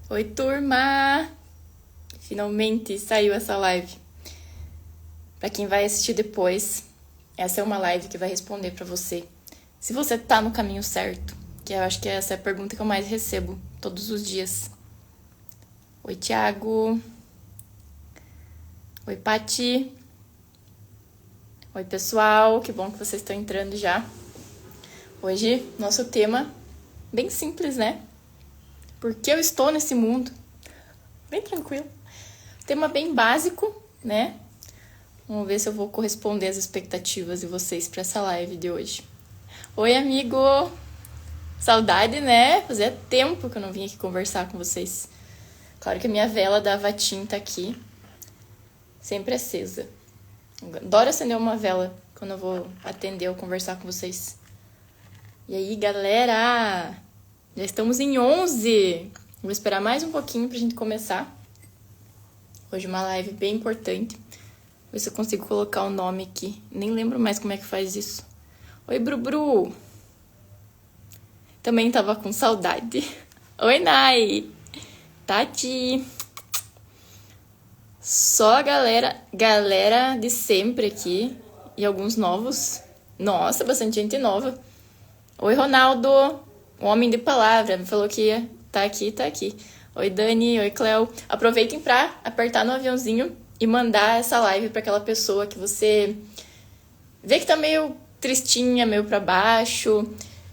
Oi, turma! Finalmente saiu essa live. Pra quem vai assistir depois, essa é uma live que vai responder pra você se você tá no caminho certo, que eu acho que essa é a pergunta que eu mais recebo todos os dias. Oi, Thiago. Oi, Pati. Oi, pessoal. Que bom que vocês estão entrando já. Hoje, nosso tema bem simples, né? Por que eu estou nesse mundo? Bem tranquilo. Tema bem básico, né? Vamos ver se eu vou corresponder às expectativas de vocês para essa live de hoje. Oi, amigo! Saudade, né? Fazia tempo que eu não vim aqui conversar com vocês. Claro que a minha vela da Avatim tá aqui, sempre acesa. Adoro acender uma vela quando eu vou atender ou conversar com vocês. E aí, galera? Já estamos em 11. Vou esperar mais um pouquinho pra gente começar. Hoje uma live bem importante. Ver se eu consigo colocar o nome aqui. Nem lembro mais como é que faz isso. Oi, Brubru. Também tava com saudade. Oi, Nai. Tati. Só a galera de sempre aqui. E alguns novos. Nossa, bastante gente nova. Oi, Ronaldo. Um homem de palavra. Me falou que ia tá aqui. Oi, Dani. Oi, Cleo. Aproveitem pra apertar no aviãozinho e mandar essa live pra aquela pessoa que você vê que tá meio tristinha, meio pra baixo,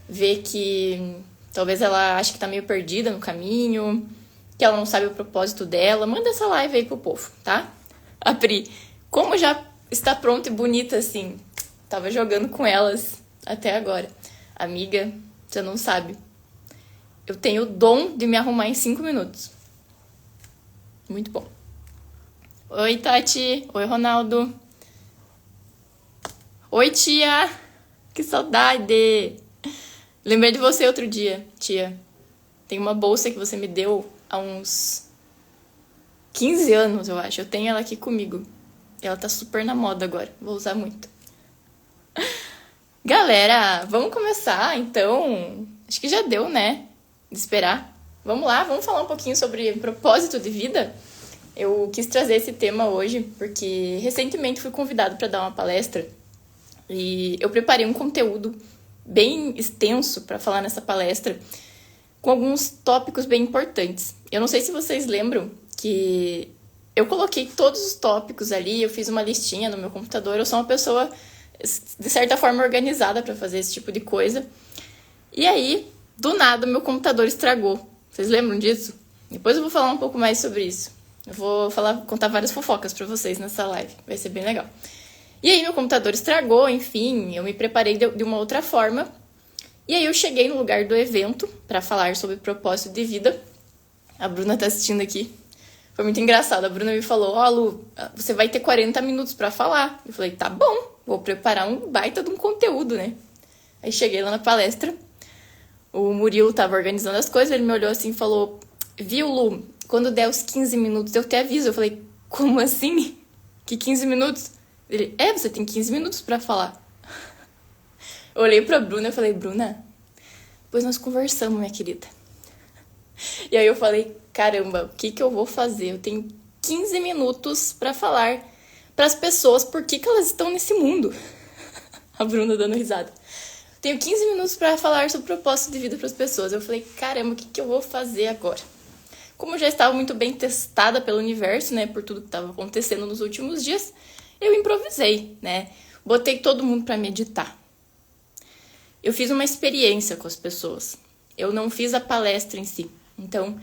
vê que talvez ela ache que tá meio perdida no caminho, que ela não sabe o propósito dela. Manda essa live aí pro povo, tá? A Pri, como já está pronta e bonita assim, tava jogando com elas até agora. Amiga, você não sabe. Eu tenho o dom de me arrumar em 5 minutos. Muito bom. Oi, Tati. Oi, Ronaldo. Oi, tia. Que saudade. Lembrei de você outro dia, tia. Tem uma bolsa que você me deu há uns 15 anos, eu acho. Eu tenho ela aqui comigo. Ela tá super na moda agora. Vou usar muito. Galera, vamos começar, então. Acho que já deu, né? De esperar. Vamos lá, vamos falar um pouquinho sobre propósito de vida. Eu quis trazer esse tema hoje porque recentemente fui convidado para dar uma palestra e eu preparei um conteúdo bem extenso para falar nessa palestra com alguns tópicos bem importantes. Eu não sei se vocês lembram que eu coloquei todos os tópicos ali, eu fiz uma listinha no meu computador. Eu sou uma pessoa, de certa forma, organizada para fazer esse tipo de coisa. E aí, do nada, meu computador estragou. Vocês lembram disso? Depois eu vou falar um pouco mais sobre isso. Eu vou contar várias fofocas pra vocês nessa live. Vai ser bem legal. E aí meu computador estragou, enfim, eu me preparei de uma outra forma. E aí eu cheguei no lugar do evento pra falar sobre propósito de vida. A Bruna tá assistindo aqui. Foi muito engraçado. A Bruna me falou, Lu, você vai ter 40 minutos pra falar. Eu falei, tá bom, vou preparar um baita de um conteúdo, né? Aí cheguei lá na palestra. O Murilo tava organizando as coisas, ele me olhou assim e falou, viu, Lu, quando der os 15 minutos eu te aviso. Eu falei, como assim? Que 15 minutos? Ele, você tem 15 minutos pra falar. Eu olhei pra Bruna e falei, Bruna, depois nós conversamos, minha querida. E aí eu falei, caramba, o que eu vou fazer? Eu tenho 15 minutos pra falar pras pessoas por que elas estão nesse mundo. A Bruna dando risada. Tenho 15 minutos pra falar sobre o propósito de vida pras pessoas. Eu falei, caramba, o que eu vou fazer agora? Como eu já estava muito bem testada pelo universo, né, por tudo que estava acontecendo nos últimos dias, eu improvisei, né? Botei todo mundo para meditar. Eu fiz uma experiência com as pessoas. Eu não fiz a palestra em si. Então,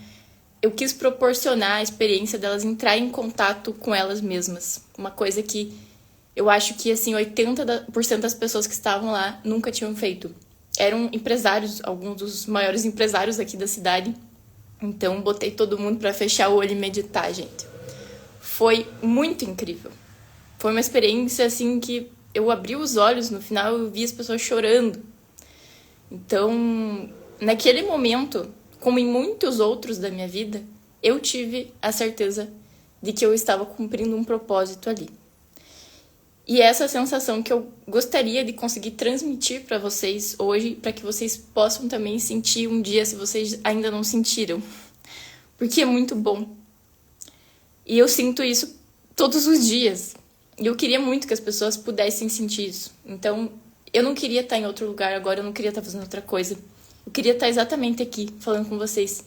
eu quis proporcionar a experiência delas entrar em contato com elas mesmas. Uma coisa que eu acho que, assim, 80% das pessoas que estavam lá nunca tinham feito. Eram empresários, alguns dos maiores empresários aqui da cidade. Então, botei todo mundo pra fechar o olho e meditar, gente. Foi muito incrível. Foi uma experiência, assim, que eu abri os olhos, no final eu vi as pessoas chorando. Então, naquele momento, como em muitos outros da minha vida, eu tive a certeza de que eu estava cumprindo um propósito ali. E essa sensação que eu gostaria de conseguir transmitir para vocês hoje, para que vocês possam também sentir um dia, se vocês ainda não sentiram. porque é muito bom. E eu sinto isso todos os dias. E eu queria muito que as pessoas pudessem sentir isso. Então, eu não queria estar em outro lugar agora, eu não queria estar fazendo outra coisa. Eu queria estar exatamente aqui, falando com vocês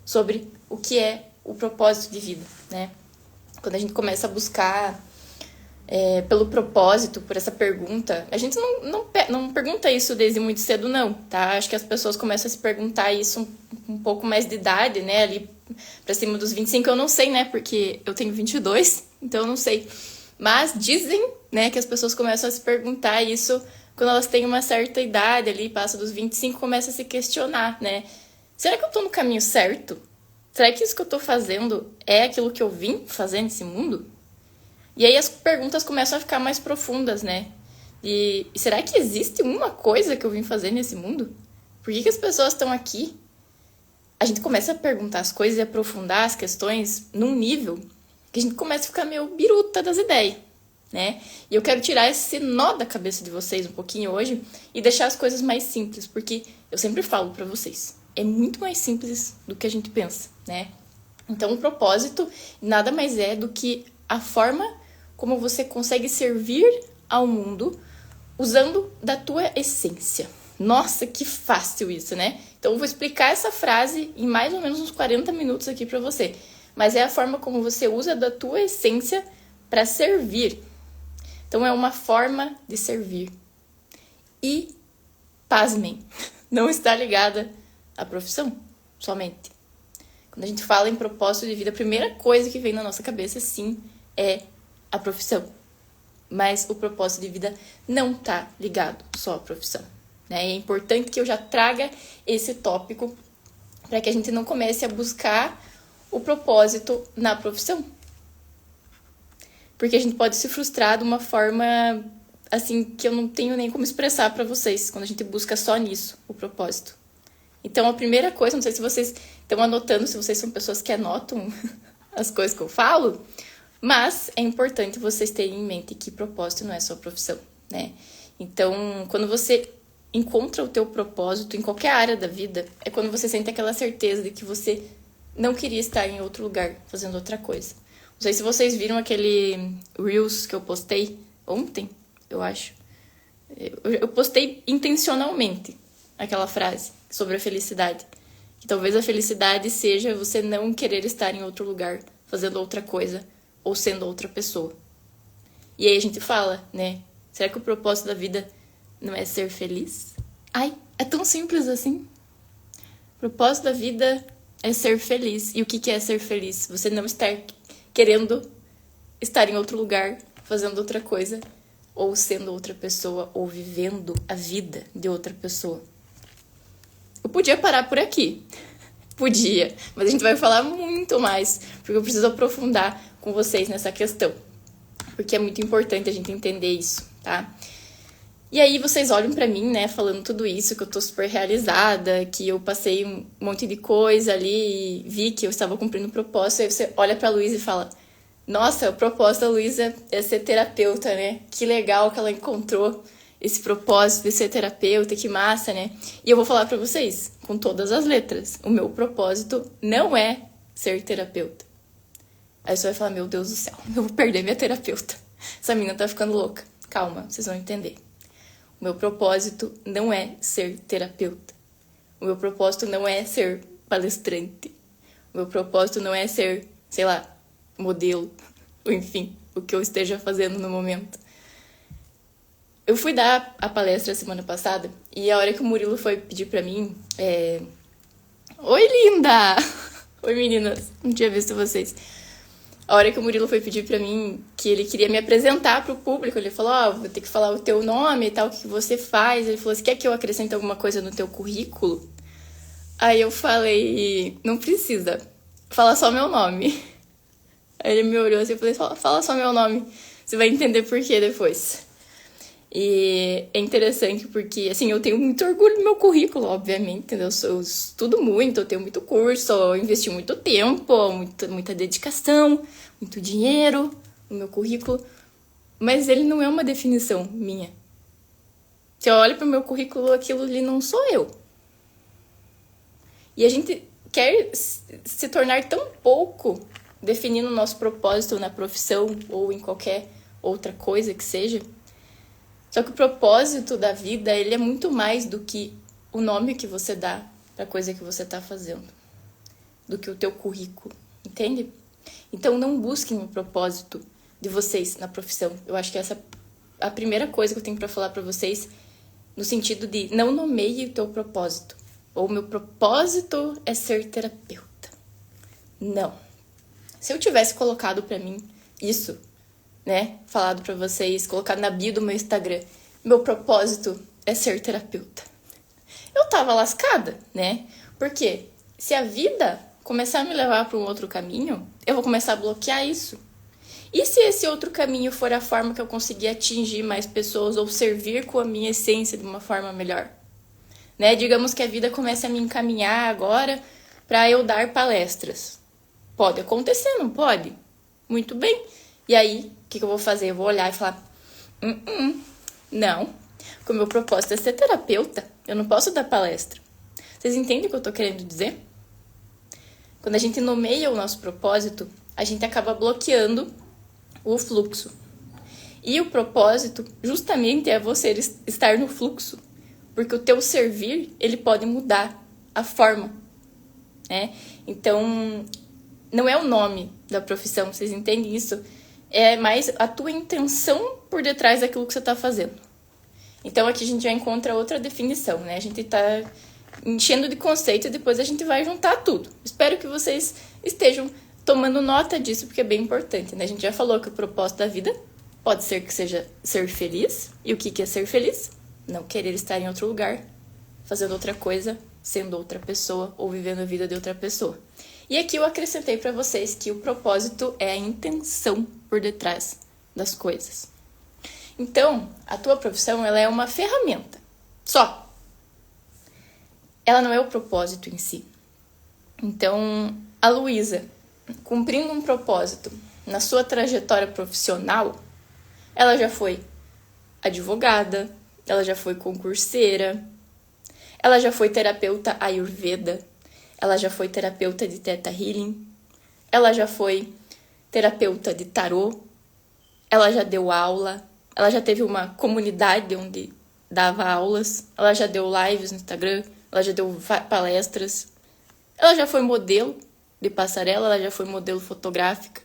sobre o que é o propósito de vida, né? Quando a gente começa a buscar pelo propósito, por essa pergunta, a gente não pergunta isso desde muito cedo, não, tá? Acho que as pessoas começam a se perguntar isso um pouco mais de idade, né? Ali pra cima dos 25, eu não sei, né? Porque eu tenho 22, então eu não sei. Mas dizem, né, que as pessoas começam a se perguntar isso quando elas têm uma certa idade ali, passa dos 25, começa a se questionar, né? Será que eu tô no caminho certo? Será que isso que eu tô fazendo é aquilo que eu vim fazer nesse mundo? E aí as perguntas começam a ficar mais profundas, né? E será que existe uma coisa que eu vim fazer nesse mundo? Por que as pessoas estão aqui? A gente começa a perguntar as coisas e aprofundar as questões num nível que a gente começa a ficar meio biruta das ideias, né? E eu quero tirar esse nó da cabeça de vocês um pouquinho hoje e deixar as coisas mais simples, porque eu sempre falo pra vocês, é muito mais simples do que a gente pensa, né? Então o propósito nada mais é do que a forma como você consegue servir ao mundo usando da tua essência. Nossa, que fácil isso, né? Então eu vou explicar essa frase em mais ou menos uns 40 minutos aqui pra você. Mas é a forma como você usa da tua essência para servir. Então é uma forma de servir. E, pasmem, não está ligada à profissão somente. Quando a gente fala em propósito de vida, a primeira coisa que vem na nossa cabeça, sim, é a profissão. Mas o propósito de vida não está ligado só à profissão, né? É importante que eu já traga esse tópico para que a gente não comece a buscar o propósito na profissão. Porque a gente pode se frustrar de uma forma, assim, que eu não tenho nem como expressar para vocês, quando a gente busca só nisso, o propósito. Então, a primeira coisa, não sei se vocês estão anotando, se vocês são pessoas que anotam as coisas que eu falo, mas é importante vocês terem em mente que propósito não é só profissão, né? Então, quando você encontra o teu propósito em qualquer área da vida, é quando você sente aquela certeza de que você não queria estar em outro lugar, fazendo outra coisa. Não sei se vocês viram aquele Reels que eu postei ontem, eu acho. Eu postei intencionalmente aquela frase sobre a felicidade. Que talvez a felicidade seja você não querer estar em outro lugar, fazendo outra coisa, ou sendo outra pessoa. E aí a gente fala, né? Será que o propósito da vida não é ser feliz? Ai, é tão simples assim. O propósito da vida é ser feliz. E o que é ser feliz? Você não estar querendo estar em outro lugar, fazendo outra coisa, ou sendo outra pessoa, ou vivendo a vida de outra pessoa. Eu podia parar por aqui. Podia. Mas a gente vai falar muito mais, porque eu preciso aprofundar com vocês nessa questão. Porque é muito importante a gente entender isso, tá? E aí vocês olham pra mim, né, falando tudo isso, que eu tô super realizada, que eu passei um monte de coisa ali e vi que eu estava cumprindo o propósito. Aí você olha pra Luísa e fala, nossa, o propósito da Luísa é ser terapeuta, né? Que legal que ela encontrou esse propósito de ser terapeuta, que massa, né? E eu vou falar pra vocês, com todas as letras, o meu propósito não é ser terapeuta. Aí você vai falar, meu Deus do céu, eu vou perder minha terapeuta. Essa menina tá ficando louca. Calma, vocês vão entender. O meu propósito não é ser terapeuta. O meu propósito não é ser palestrante. O meu propósito não é ser, sei lá, modelo. Ou enfim, o que eu esteja fazendo no momento. Eu fui dar a palestra semana passada e a hora que o Murilo foi pedir pra mim... Oi, linda! Oi, meninas. Não tinha visto vocês. A hora que o Murilo foi pedir pra mim que ele queria me apresentar pro público, ele falou, vou ter que falar o teu nome e tal, o que você faz. Ele falou, você quer que eu acrescente alguma coisa no teu currículo? Aí eu falei, não precisa, fala só meu nome. Aí ele me olhou assim e falei, fala só meu nome, você vai entender por quê depois. E é interessante porque, assim, eu tenho muito orgulho do meu currículo, obviamente, entendeu? Eu estudo muito, eu tenho muito curso, eu investi muito tempo, muita dedicação, muito dinheiro no meu currículo, mas ele não é uma definição minha. Se eu olho para o meu currículo, aquilo ali não sou eu. E a gente quer se tornar tão pouco definindo o nosso propósito na profissão ou em qualquer outra coisa que seja. Só que o propósito da vida, ele é muito mais do que o nome que você dá para a coisa que você está fazendo, do que o teu currículo, entende? Então não busquem o propósito de vocês na profissão. Eu acho que essa é a primeira coisa que eu tenho para falar para vocês, no sentido de não nomeie o teu propósito. Ou meu propósito é ser terapeuta. Não. Se eu tivesse colocado para mim isso, né, falado para vocês, colocado na bio do meu Instagram, meu propósito é ser terapeuta, eu tava lascada, né? Porque se a vida começar a me levar para um outro caminho, eu vou começar a bloquear isso. E se esse outro caminho for a forma que eu conseguir atingir mais pessoas ou servir com a minha essência de uma forma melhor? Né? Digamos que a vida comece a me encaminhar agora para eu dar palestras. Pode acontecer, não pode? Muito bem. E aí, o que eu vou fazer? Eu vou olhar e falar, não, porque o meu propósito é ser terapeuta, eu não posso dar palestra. Vocês entendem o que eu tô querendo dizer? Quando a gente nomeia o nosso propósito, a gente acaba bloqueando o fluxo. E o propósito justamente é você estar no fluxo, porque o teu servir, ele pode mudar a forma, né? Então, não é o nome da profissão, vocês entendem isso? É mais a tua intenção por detrás daquilo que você está fazendo. Então, aqui a gente já encontra outra definição, né? A gente está enchendo de conceito e depois a gente vai juntar tudo. Espero que vocês estejam tomando nota disso, porque é bem importante, né? A gente já falou que o propósito da vida pode ser que seja ser feliz. E o que é ser feliz? Não querer estar em outro lugar, fazendo outra coisa, sendo outra pessoa ou vivendo a vida de outra pessoa. E aqui eu acrescentei para vocês que o propósito é a intenção por detrás das coisas. Então, a tua profissão, ela é uma ferramenta. Só. Ela não é o propósito em si. Então, a Luísa, cumprindo um propósito na sua trajetória profissional, ela já foi advogada, ela já foi concurseira, ela já foi terapeuta Ayurveda, ela já foi terapeuta de Theta Healing, ela já foi terapeuta de tarô, ela já deu aula, ela já teve uma comunidade onde dava aulas, ela já deu lives no Instagram, ela já deu palestras, ela já foi modelo de passarela, ela já foi modelo fotográfica.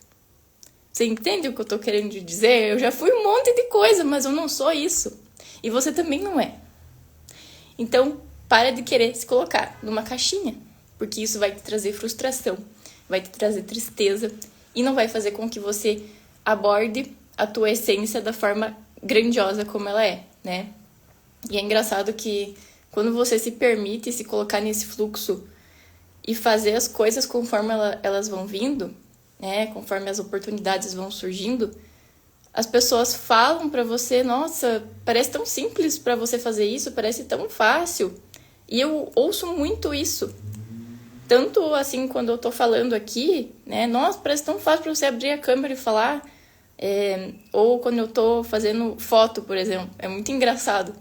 Você entende o que eu tô querendo dizer? Eu já fui um monte de coisa, mas eu não sou isso. E você também não é. Então, para de querer se colocar numa caixinha, porque isso vai te trazer frustração, vai te trazer tristeza e não vai fazer com que você aborde a tua essência da forma grandiosa como ela é, né? E é engraçado que quando você se permite se colocar nesse fluxo e fazer as coisas conforme elas vão vindo, né? Conforme as oportunidades vão surgindo, as pessoas falam pra você, nossa, parece tão simples pra você fazer isso, parece tão fácil. E eu ouço muito isso. Tanto assim, quando eu tô falando aqui, né? Nossa, parece tão fácil pra você abrir a câmera e falar. Ou quando eu tô fazendo foto, por exemplo. É muito engraçado.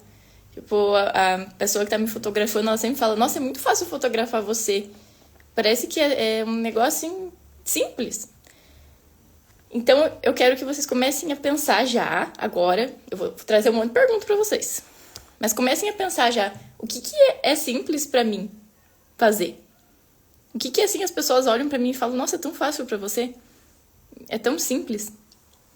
Tipo, a pessoa que tá me fotografando, ela sempre fala, nossa, é muito fácil fotografar você. Parece que é um negócio assim, simples. Então, eu quero que vocês comecem a pensar já, agora. Eu vou trazer um monte de perguntas pra vocês. Mas comecem a pensar já, o que é simples pra mim fazer? O que assim as pessoas olham pra mim e falam, nossa, é tão fácil pra você? É tão simples.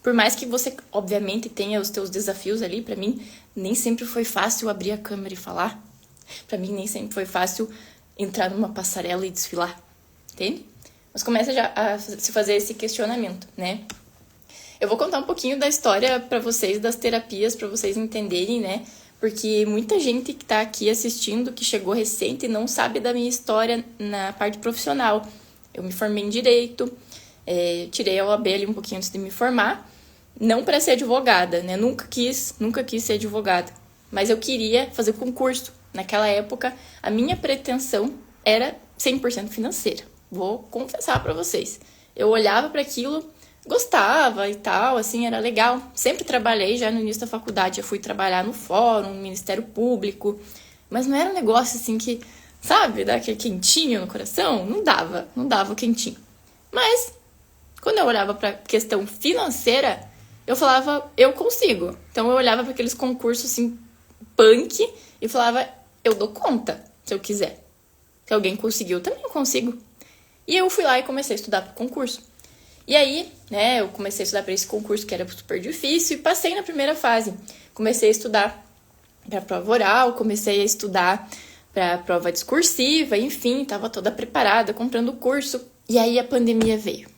Por mais que você, obviamente, tenha os teus desafios ali, pra mim, nem sempre foi fácil abrir a câmera e falar. Pra mim, nem sempre foi fácil entrar numa passarela e desfilar. Entende? Mas começa já a se fazer esse questionamento, né? Eu vou contar um pouquinho da história pra vocês, das terapias, pra vocês entenderem, né? Porque muita gente que tá aqui assistindo, que chegou recente, não sabe da minha história na parte profissional. Eu me formei em Direito, tirei a OAB ali um pouquinho antes de me formar. Não para ser advogada, né? Nunca quis ser advogada. Mas eu queria fazer concurso. Naquela época, a minha pretensão era 100% financeira. Vou confessar para vocês. Eu olhava para aquilo, gostava e tal, assim, era legal. Sempre trabalhei já no início da faculdade. Eu fui trabalhar no fórum, no Ministério Público. Mas não era um negócio assim que, sabe? Dar aquele quentinho no coração. Não dava o quentinho. Mas, quando eu olhava pra questão financeira, eu falava, eu consigo. Então eu olhava para aqueles concursos assim, punk, e falava, eu dou conta, se eu quiser. Se alguém conseguiu, também eu consigo. E eu fui lá e comecei a estudar pro concurso. E aí, né, eu comecei a estudar para esse concurso que era super difícil e passei na primeira fase. Comecei a estudar para prova oral, comecei a estudar para prova discursiva, enfim, estava toda preparada, comprando o curso. E aí a pandemia veio.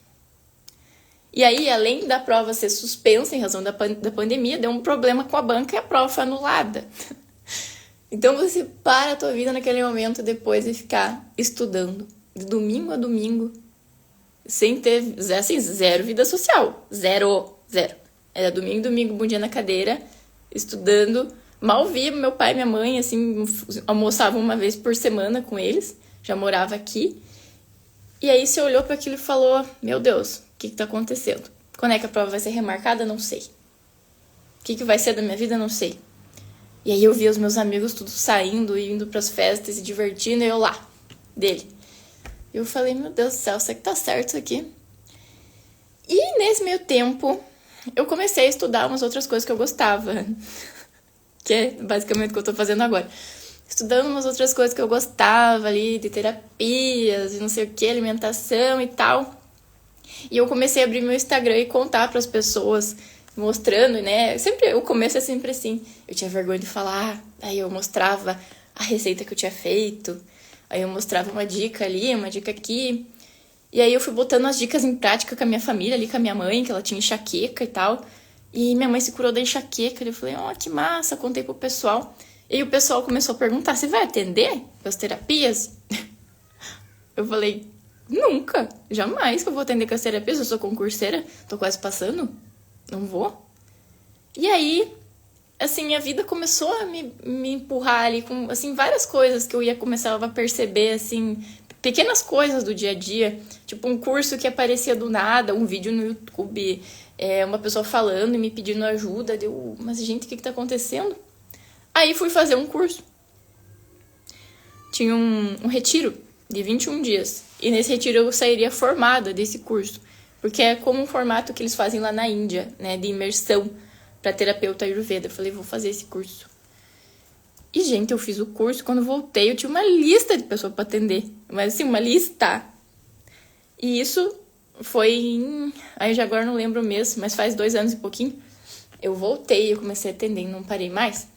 E aí, além da prova ser suspensa em razão da pandemia, deu um problema com a banca e a prova foi anulada. Então você para a tua vida naquele momento depois de ficar estudando, de domingo a domingo, sem ter, assim, zero vida social. Zero. Era domingo, bom dia na cadeira, estudando. Mal via meu pai e minha mãe, assim, almoçavam uma vez por semana com eles. Já morava aqui. E aí você olhou para aquilo e falou, meu Deus, o que tá acontecendo? Quando é que a prova vai ser remarcada? Não sei. O que vai ser da minha vida? Não sei. E aí eu via os meus amigos tudo saindo, indo pras festas, se divertindo, e eu lá, dele. Eu falei, meu Deus do céu, será que tá certo isso aqui? E nesse meio tempo, eu comecei a estudar umas outras coisas que eu gostava. Que é basicamente o que eu tô fazendo agora. Estudando umas outras coisas que eu gostava ali, de terapias, e não sei o que, alimentação e tal. E eu comecei a abrir meu Instagram e contar pras pessoas, mostrando, né? Sempre, o começo é sempre assim. Eu tinha vergonha de falar, aí eu mostrava a receita que eu tinha feito. Aí eu mostrava uma dica ali, uma dica aqui. E aí eu fui botando as dicas em prática com a minha família ali, com a minha mãe, que ela tinha enxaqueca e tal. E minha mãe se curou da enxaqueca. Eu falei, ó, que massa, contei pro pessoal. E aí o pessoal começou a perguntar, você vai atender as terapias? Eu falei, nunca, jamais que eu vou atender com as terapias. Eu sou concurseira, tô quase passando, não vou. E aí, assim, a vida começou a me empurrar ali com, assim, várias coisas que eu ia começar a perceber, assim, pequenas coisas do dia a dia. Tipo, um curso que aparecia do nada, um vídeo no YouTube, uma pessoa falando e me pedindo ajuda. Mas, gente, o que tá acontecendo? Aí fui fazer um curso. Tinha um retiro de 21 dias. E nesse retiro eu sairia formada desse curso. Porque é como um formato que eles fazem lá na Índia, né? De imersão para terapeuta Ayurveda. Eu falei, vou fazer esse curso. E, gente, eu fiz o curso. Quando voltei, eu tinha uma lista de pessoas para atender. Mas, assim, uma lista. E isso foi em... Aí já agora não lembro o mês, mas faz 2 anos e pouquinho. Eu voltei, eu comecei a atender e não parei mais.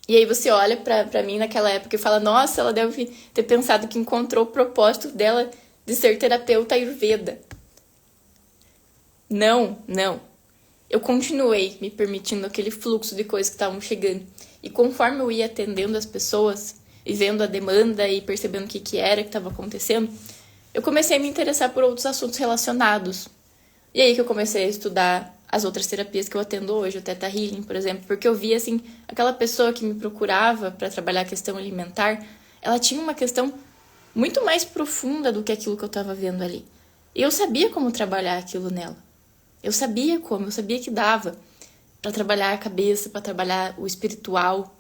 E aí você olha pra mim naquela época e fala, nossa, ela deve ter pensado que encontrou o propósito dela de ser terapeuta Ayurveda. Não. Eu continuei me permitindo aquele fluxo de coisas que estavam chegando. E conforme eu ia atendendo as pessoas, e vendo a demanda e percebendo o que era que estava acontecendo, eu comecei a me interessar por outros assuntos relacionados. E aí que eu comecei a estudar as outras terapias que eu atendo hoje, o Theta Healing, por exemplo, porque eu via, assim, aquela pessoa que me procurava para trabalhar a questão alimentar, ela tinha uma questão muito mais profunda do que aquilo que eu estava vendo ali. E eu sabia como trabalhar aquilo nela. Eu sabia que dava para trabalhar a cabeça, para trabalhar o espiritual.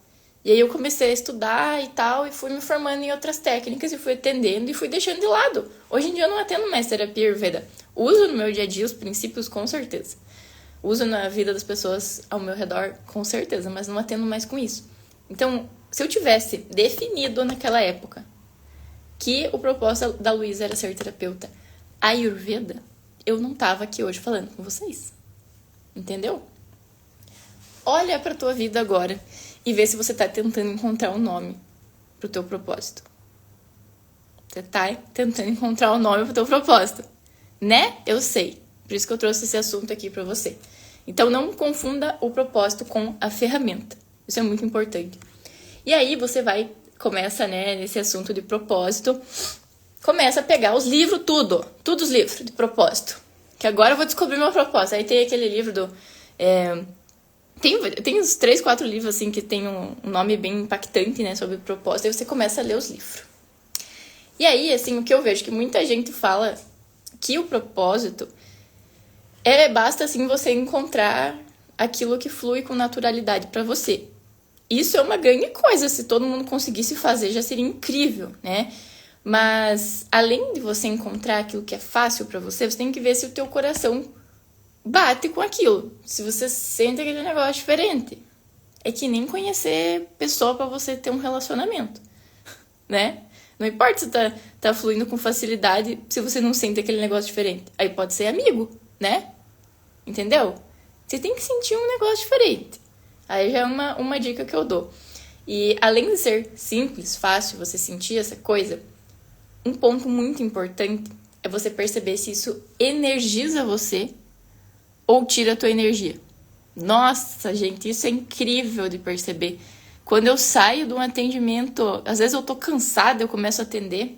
E aí eu comecei a estudar e tal, e fui me formando em outras técnicas, e fui atendendo, e fui deixando de lado. Hoje em dia eu não atendo mais terapia Ayurveda. Uso no meu dia a dia os princípios, com certeza. Uso na vida das pessoas ao meu redor, com certeza, mas não atendo mais com isso. Então, se eu tivesse definido naquela época que o propósito da Luísa era ser terapeuta Ayurveda, eu não tava aqui hoje falando com vocês. Entendeu? Olha pra tua vida agora e vê se você tá tentando encontrar um nome pro teu propósito. Você tá tentando encontrar um nome pro teu propósito, né? Eu sei. Por isso que eu trouxe esse assunto aqui pra você. Então, não confunda o propósito com a ferramenta. Isso é muito importante. E aí, você começa, né, nesse assunto de propósito, começa a pegar os livros, tudo os livros de propósito. Que agora eu vou descobrir meu propósito. Aí tem aquele livro do... Tem uns 3, 4 livros, assim, que tem um nome bem impactante, né, sobre propósito. Aí você começa a ler os livros. E aí, assim, o que eu vejo que muita gente fala que o propósito... basta, assim, você encontrar aquilo que flui com naturalidade pra você. isso é uma grande coisa. Se todo mundo conseguisse fazer, já seria incrível, né? Mas, além de você encontrar aquilo que é fácil pra você, você tem que ver se o teu coração bate com aquilo. Se você sente aquele negócio diferente. É que nem conhecer pessoa pra você ter um relacionamento, né? Não importa se tá fluindo com facilidade se você não sente aquele negócio diferente. Aí pode ser amigo, né? Entendeu? Você tem que sentir um negócio diferente. Aí já é uma dica que eu dou. E além de ser simples, fácil você sentir essa coisa, um ponto muito importante é você perceber se isso energiza você ou tira a tua energia. Nossa, gente, isso é incrível de perceber. Quando eu saio de um atendimento, às vezes eu tô cansada, eu começo a atender,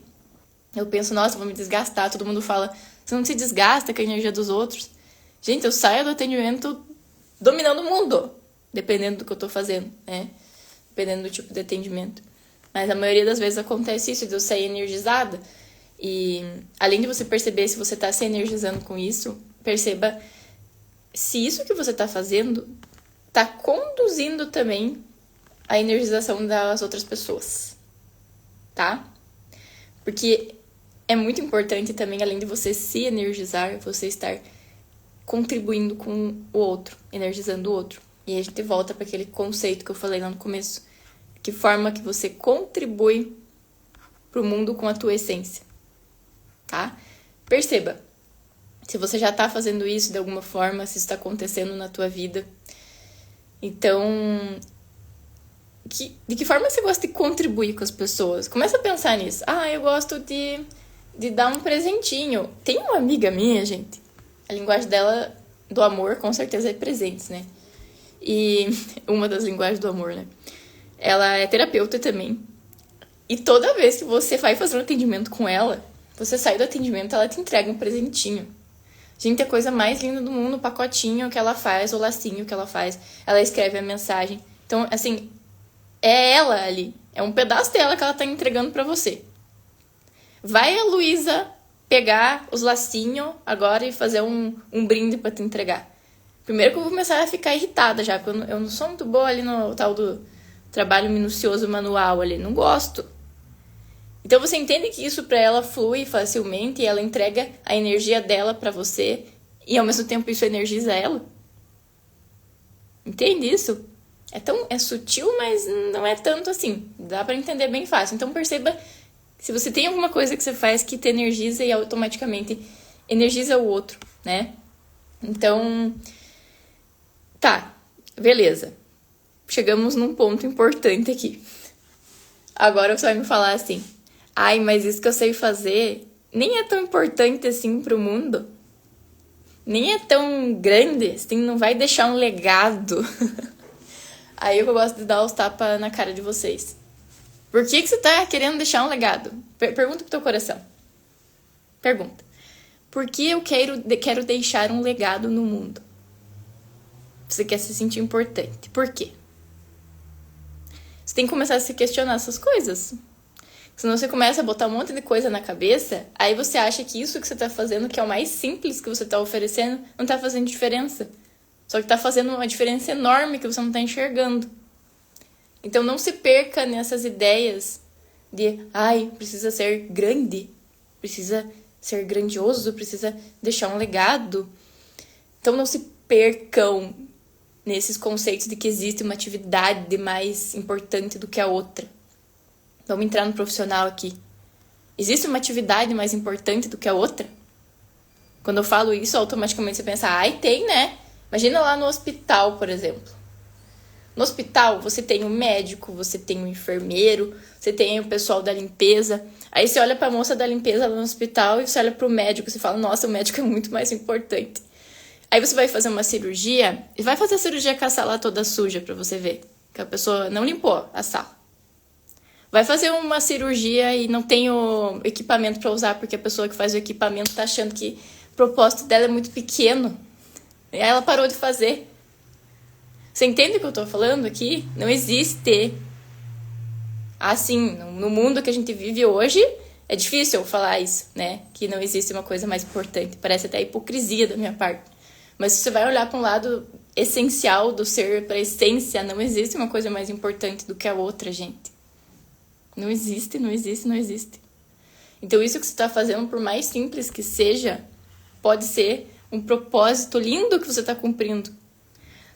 eu penso, nossa, eu vou me desgastar. Todo mundo fala, você não se desgasta com a energia dos outros. Gente, eu saio do atendimento dominando o mundo, dependendo do que eu tô fazendo, né? Dependendo do tipo de atendimento. Mas a maioria das vezes acontece isso, de eu sair energizada. E além de você perceber se você tá se energizando com isso, perceba se isso que você tá fazendo tá conduzindo também a energização das outras pessoas, tá? Porque é muito importante também, além de você se energizar, você estar contribuindo com o outro, energizando o outro. E aí a gente volta para aquele conceito que eu falei lá no começo. Que forma que você contribui pro mundo com a tua essência, tá? Perceba, se você já tá fazendo isso de alguma forma, se isso tá acontecendo na tua vida. Então, de que forma você gosta de contribuir com as pessoas? Começa a pensar nisso. Ah, eu gosto de dar um presentinho. Tem uma amiga minha, gente, a linguagem dela do amor com certeza é presentes, né? E uma das linguagens do amor, né? Ela é terapeuta também. E toda vez que você vai fazer um atendimento com ela, você sai do atendimento, ela te entrega um presentinho. Gente, é a coisa mais linda do mundo, o pacotinho que ela faz, o lacinho que ela faz. Ela escreve a mensagem. Então, assim, é ela ali. É um pedaço dela que ela tá entregando pra você. Vai a Luísa pegar os lacinhos agora e fazer um brinde pra te entregar. Primeiro que eu vou começar a ficar irritada já, porque eu não sou muito boa ali no tal do trabalho minucioso manual ali. Não gosto. Então você entende que isso pra ela flui facilmente e ela entrega a energia dela pra você e ao mesmo tempo isso energiza ela? Entende isso? É sutil, mas não é tanto assim. Dá pra entender bem fácil. Então perceba se você tem alguma coisa que você faz que te energiza e automaticamente energiza o outro, né? Então, tá, beleza. Chegamos num ponto importante aqui. Agora você vai me falar assim, ai, mas isso que eu sei fazer nem é tão importante assim pro mundo. Nem é tão grande, assim, não vai deixar um legado. Aí eu gosto de dar os tapas na cara de vocês. Por que você tá querendo deixar um legado? Pergunta pro teu coração. Pergunta. Por que eu quero deixar um legado no mundo? Você quer se sentir importante. Por quê? Você tem que começar a se questionar essas coisas. Senão você começa a botar um monte de coisa na cabeça, aí você acha que isso que você tá fazendo, que é o mais simples que você tá oferecendo, não tá fazendo diferença. Só que tá fazendo uma diferença enorme que você não tá enxergando. Então não se perca nessas ideias de, ai, precisa ser grande, precisa ser grandioso, precisa deixar um legado. Então não se percam nesses conceitos de que existe uma atividade mais importante do que a outra. Vamos entrar no profissional aqui. Existe uma atividade mais importante do que a outra? Quando eu falo isso, automaticamente você pensa, ai, tem, né? Imagina lá no hospital, por exemplo. No hospital, você tem o médico, você tem o enfermeiro, você tem o pessoal da limpeza. Aí você olha pra moça da limpeza lá no hospital e você olha pro médico e você fala, nossa, o médico é muito mais importante. Aí você vai fazer uma cirurgia e vai fazer a cirurgia com a sala toda suja pra você ver. Que a pessoa não limpou a sala. Vai fazer uma cirurgia e não tem o equipamento pra usar porque a pessoa que faz o equipamento tá achando que o propósito dela é muito pequeno. E aí ela parou de fazer. Você entende o que eu tô falando aqui? Não existe. Assim, no mundo que a gente vive hoje, é difícil eu falar isso, né? Que não existe uma coisa mais importante. Parece até hipocrisia da minha parte. Mas se você vai olhar para um lado essencial do ser para a essência, não existe uma coisa mais importante do que a outra, gente. Não existe, não existe, não existe. Então isso que você está fazendo, por mais simples que seja, pode ser um propósito lindo que você está cumprindo.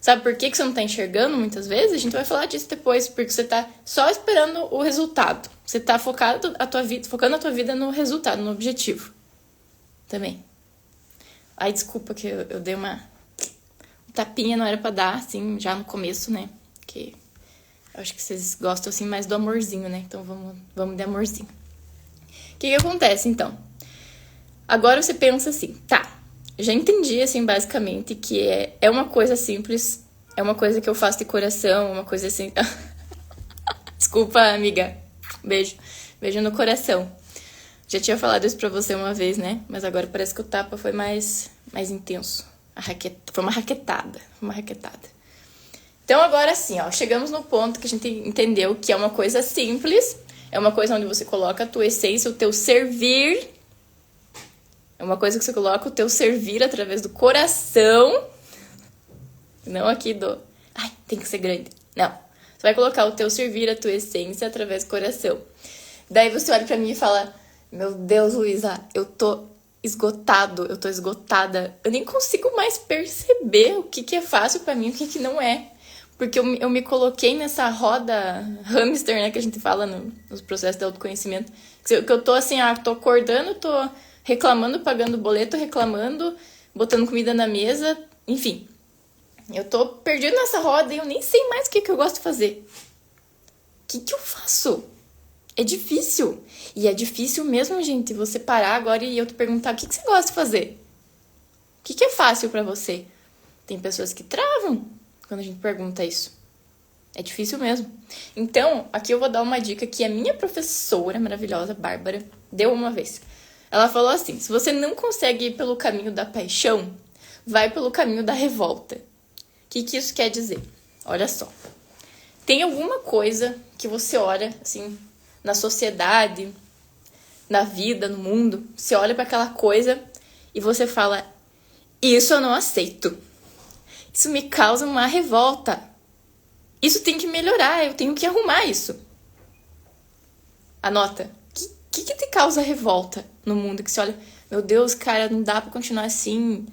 Sabe por que você não está enxergando muitas vezes? A gente vai falar disso depois, porque você está só esperando o resultado. Você está focando a tua vida no resultado, no objetivo. Também. Ai, desculpa que eu dei uma tapinha, não era pra dar, assim, já no começo, né? Porque eu acho que vocês gostam, assim, mais do amorzinho, né? Então vamos de amorzinho. O que acontece, então? Agora você pensa assim, tá, já entendi, assim, basicamente, que é uma coisa simples, é uma coisa que eu faço de coração, uma coisa assim... Desculpa, amiga. Beijo. Beijo no coração. Já tinha falado isso pra você uma vez, né? Mas agora parece que o tapa foi mais intenso. Foi uma raquetada. Então agora sim, ó, chegamos no ponto que a gente entendeu que é uma coisa simples, é uma coisa onde você coloca a tua essência, o teu servir. É uma coisa que você coloca o teu servir através do coração. Não aqui do... Ai, tem que ser grande. Não. Você vai colocar o teu servir, a tua essência através do coração. Daí você olha pra mim e fala... Meu Deus, Luísa, eu tô esgotada. Eu nem consigo mais perceber o que é fácil pra mim e o que não é. Porque eu me coloquei nessa roda hamster, né, que a gente fala nos processos de autoconhecimento. Que eu tô assim, tô acordando, tô reclamando, pagando boleto, reclamando, botando comida na mesa, enfim. Eu tô perdido nessa roda e eu nem sei mais o que eu gosto de fazer. O que eu faço? É difícil. E é difícil mesmo, gente, você parar agora e eu te perguntar o que você gosta de fazer. O que é fácil pra você? Tem pessoas que travam quando a gente pergunta isso. É difícil mesmo. Então, aqui eu vou dar uma dica que a minha professora maravilhosa, Bárbara, deu uma vez. Ela falou assim, se você não consegue ir pelo caminho da paixão, vai pelo caminho da revolta. O que isso quer dizer? Olha só. Tem alguma coisa que você olha, assim, na sociedade, na vida, no mundo, você olha para aquela coisa e você fala, isso eu não aceito. Isso me causa uma revolta. Isso tem que melhorar, eu tenho que arrumar isso. Anota. O que te causa revolta no mundo? Que você olha, meu Deus, cara, não dá pra continuar assim.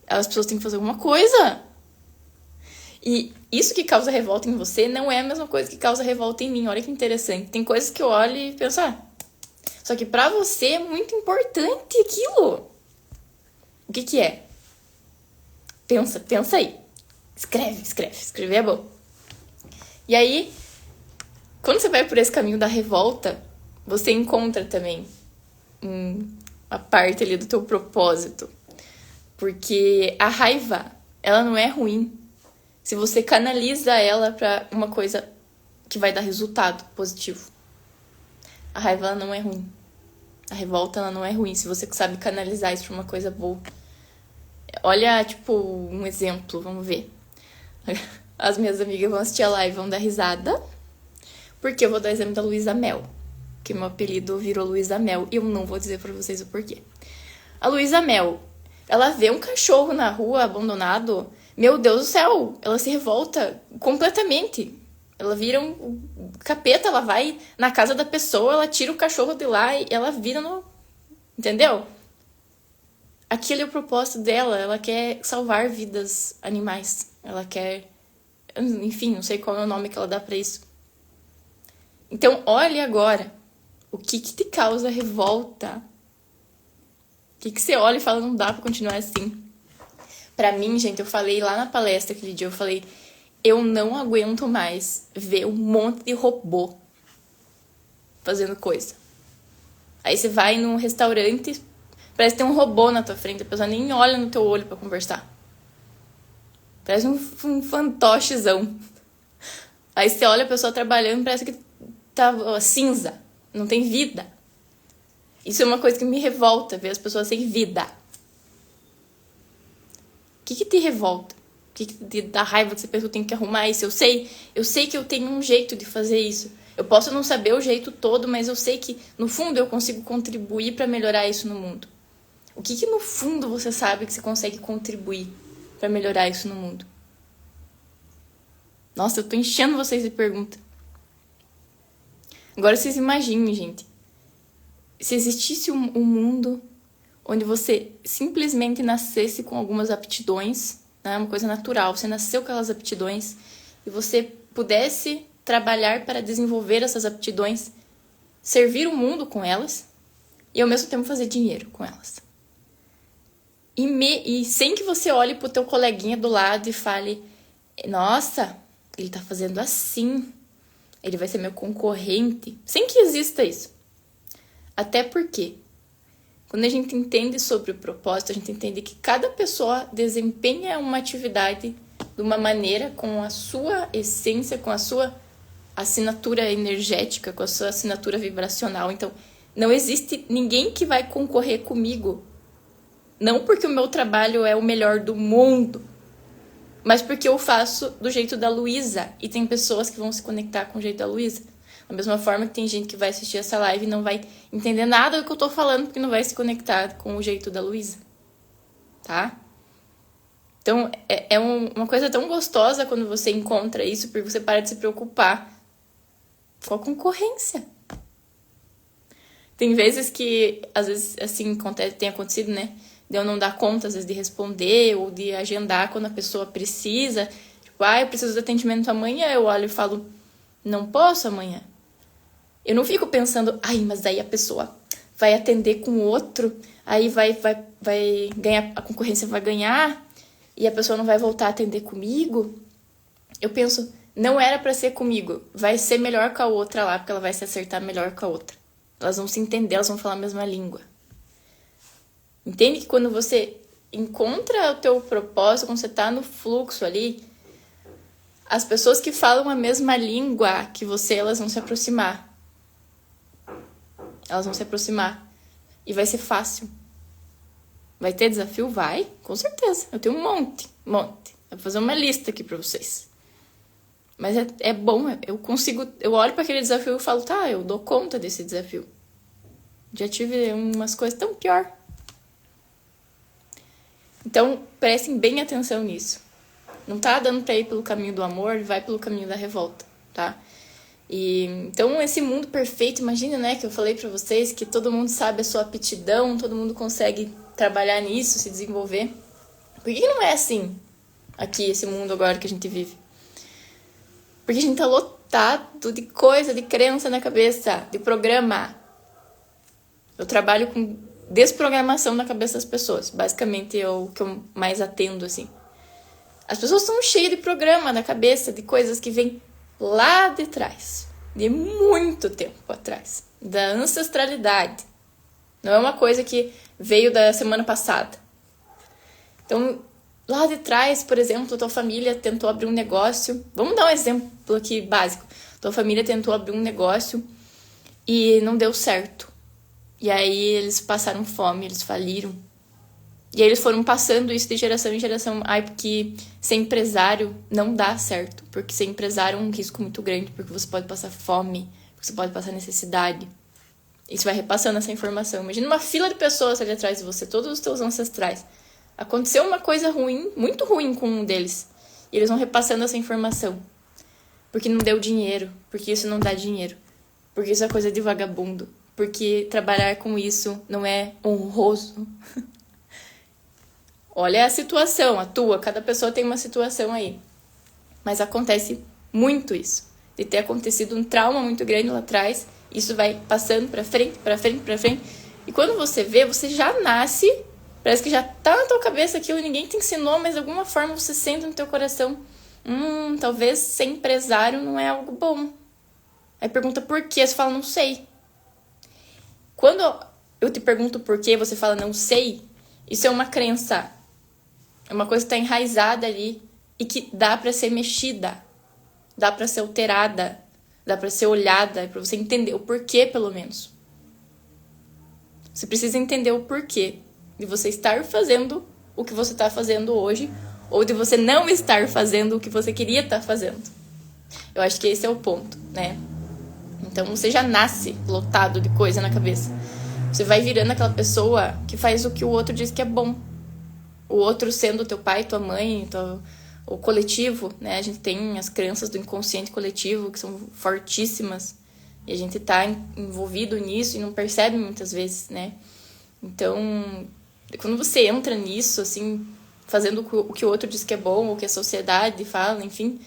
As pessoas têm que fazer alguma coisa. E isso que causa revolta em você não é a mesma coisa que causa revolta em mim. Olha que interessante. Tem coisas que eu olho e penso, só que pra você é muito importante aquilo. O que é? Pensa aí. Escrever é bom. E aí, quando você vai por esse caminho da revolta, você encontra também a parte ali do teu propósito. Porque a raiva, ela não é ruim. Se você canaliza ela pra uma coisa que vai dar resultado positivo. A raiva, ela não é ruim. A revolta, ela não é ruim. Se você sabe canalizar isso pra uma coisa boa. Olha, tipo, um exemplo, vamos ver. As minhas amigas vão assistir a live, vão dar risada. Porque eu vou dar exemplo da Luísa Mel. Que meu apelido virou Luísa Mel. E eu não vou dizer pra vocês o porquê. A Luísa Mel, ela vê um cachorro na rua abandonado. Meu Deus do céu, ela se revolta completamente. Ela vira um capeta, ela vai na casa da pessoa, ela tira o cachorro de lá e ela vira no... Entendeu? Aquele é o propósito dela, ela quer salvar vidas animais. Ela quer... Enfim, não sei qual é o nome que ela dá pra isso. Então, olhe agora. O que te causa revolta? O que você olha e fala, não dá pra continuar assim? Pra mim, gente, eu falei lá na palestra aquele dia, eu falei, eu não aguento mais ver um monte de robô fazendo coisa. Aí você vai num restaurante, parece ter um robô na tua frente, a pessoa nem olha no teu olho pra conversar. Parece um fantochezão. Aí você olha a pessoa trabalhando, parece que tá cinza, não tem vida. Isso é uma coisa que me revolta, ver as pessoas sem vida. O que te revolta? O que te dá raiva que você pensa que eu tenho que arrumar isso? Eu sei que eu tenho um jeito de fazer isso. Eu posso não saber o jeito todo, mas eu sei que, no fundo, eu consigo contribuir para melhorar isso no mundo. O que no fundo você sabe que você consegue contribuir para melhorar isso no mundo? Nossa, eu tô enchendo vocês de pergunta. Agora vocês imaginem, gente. Se existisse um mundo onde você simplesmente nascesse com algumas aptidões, né, uma coisa natural, você nasceu com aquelas aptidões e você pudesse trabalhar para desenvolver essas aptidões, servir o mundo com elas e ao mesmo tempo fazer dinheiro com elas. E sem que você olhe pro teu coleguinha do lado e fale, nossa, ele tá fazendo assim, ele vai ser meu concorrente, sem que exista isso. Até porque, quando a gente entende sobre o propósito, a gente entende que cada pessoa desempenha uma atividade de uma maneira, com a sua essência, com a sua assinatura energética, com a sua assinatura vibracional. Então, não existe ninguém que vai concorrer comigo. Não porque o meu trabalho é o melhor do mundo, mas porque eu faço do jeito da Luísa. E tem pessoas que vão se conectar com o jeito da Luísa. Da mesma forma que tem gente que vai assistir essa live e não vai entender nada do que eu tô falando, porque não vai se conectar com o jeito da Luísa. Tá? Então, é uma coisa tão gostosa quando você encontra isso, porque você para de se preocupar com a concorrência. Tem vezes que, às vezes, assim, tem acontecido, né? De eu não dar conta, às vezes, de responder ou de agendar quando a pessoa precisa. Tipo, eu preciso de atendimento amanhã. Eu olho e falo, não posso amanhã. Eu não fico pensando, mas daí a pessoa vai atender com outro, aí vai ganhar, a concorrência vai ganhar e a pessoa não vai voltar a atender comigo. Eu penso, não era pra ser comigo, vai ser melhor com a outra lá, porque ela vai se acertar melhor com a outra. Elas vão se entender, elas vão falar a mesma língua. Entende que quando você encontra o teu propósito, quando você tá no fluxo ali, as pessoas que falam a mesma língua que você, elas vão se aproximar. Elas vão se aproximar. E vai ser fácil. Vai ter desafio? Vai, com certeza. Eu tenho um monte. Vou fazer uma lista aqui pra vocês. Mas é bom, eu olho para aquele desafio e falo, eu dou conta desse desafio. Já tive umas coisas tão pior. Então, prestem bem atenção nisso. Não tá dando pra ir pelo caminho do amor, vai pelo caminho da revolta, tá? Então, esse mundo perfeito, imagina, né, que eu falei pra vocês que todo mundo sabe a sua aptidão, todo mundo consegue trabalhar nisso, se desenvolver. Por que não é assim aqui, esse mundo agora que a gente vive? Porque a gente tá lotado de coisa, de crença na cabeça, de programa. Eu trabalho com desprogramação na cabeça das pessoas. Basicamente é o que eu mais atendo, assim. As pessoas estão cheias de programa na cabeça, de coisas que vêm lá de trás. De muito tempo atrás. Da ancestralidade. Não é uma coisa que veio da semana passada. Então, lá de trás, por exemplo, tua família tentou abrir um negócio. Vamos dar um exemplo aqui básico. Tua família tentou abrir um negócio e não deu certo. E aí eles passaram fome, eles faliram. E aí eles foram passando isso de geração em geração. Porque ser empresário não dá certo. Porque ser empresário é um risco muito grande. Porque você pode passar fome, porque você pode passar necessidade. E você vai repassando essa informação. Imagina uma fila de pessoas ali atrás de você, todos os teus ancestrais. Aconteceu uma coisa ruim, muito ruim com um deles. E eles vão repassando essa informação. Porque não deu dinheiro. Porque isso não dá dinheiro. Porque isso é coisa de vagabundo. Porque trabalhar com isso não é honroso. Olha a situação, a tua. Cada pessoa tem uma situação aí. Mas acontece muito isso. De ter acontecido um trauma muito grande lá atrás. Isso vai passando pra frente, pra frente, pra frente. E quando você vê, você já nasce. Parece que já tá na tua cabeça aquilo. Ninguém te ensinou, mas de alguma forma você sente no teu coração. Talvez ser empresário não é algo bom. Aí pergunta por quê? Você fala, não sei. Quando eu te pergunto por quê, você fala, não sei. Isso é uma crença. É uma coisa que tá enraizada ali. E que dá pra ser mexida. Dá pra ser alterada. Dá pra ser olhada. Pra você entender o porquê, pelo menos. Você precisa entender o porquê de você estar fazendo o que você tá fazendo hoje. Ou de você não estar fazendo o que você queria estar fazendo. Eu acho que esse é o ponto, né? Então você já nasce lotado de coisa na cabeça. Você vai virando aquela pessoa que faz o que o outro diz que é bom. O outro sendo teu pai, tua mãe, o coletivo, né? A gente tem as crenças do inconsciente coletivo que são fortíssimas e a gente tá envolvido nisso e não percebe muitas vezes, né? Então, quando você entra nisso, assim, fazendo o que o outro diz que é bom, o que a sociedade fala, enfim,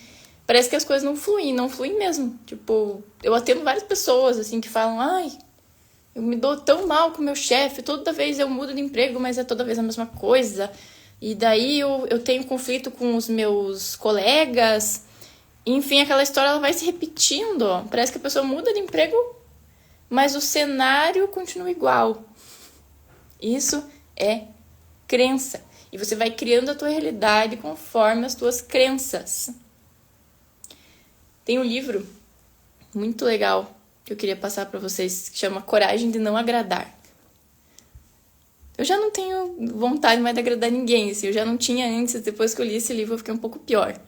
parece que as coisas não fluem mesmo. Tipo, eu atendo várias pessoas, assim, que falam, ai, eu me dou tão mal com o meu chefe, toda vez eu mudo de emprego, mas é toda vez a mesma coisa. E daí eu tenho conflito com os meus colegas. Enfim, aquela história ela vai se repetindo. Ó. Parece que a pessoa muda de emprego, mas o cenário continua igual. Isso é crença. E você vai criando a tua realidade conforme as tuas crenças. Tem um livro muito legal que eu queria passar para vocês, que chama Coragem de Não Agradar. Eu já não tenho vontade mais de agradar ninguém, assim, eu já não tinha antes, depois que eu li esse livro eu fiquei um pouco pior.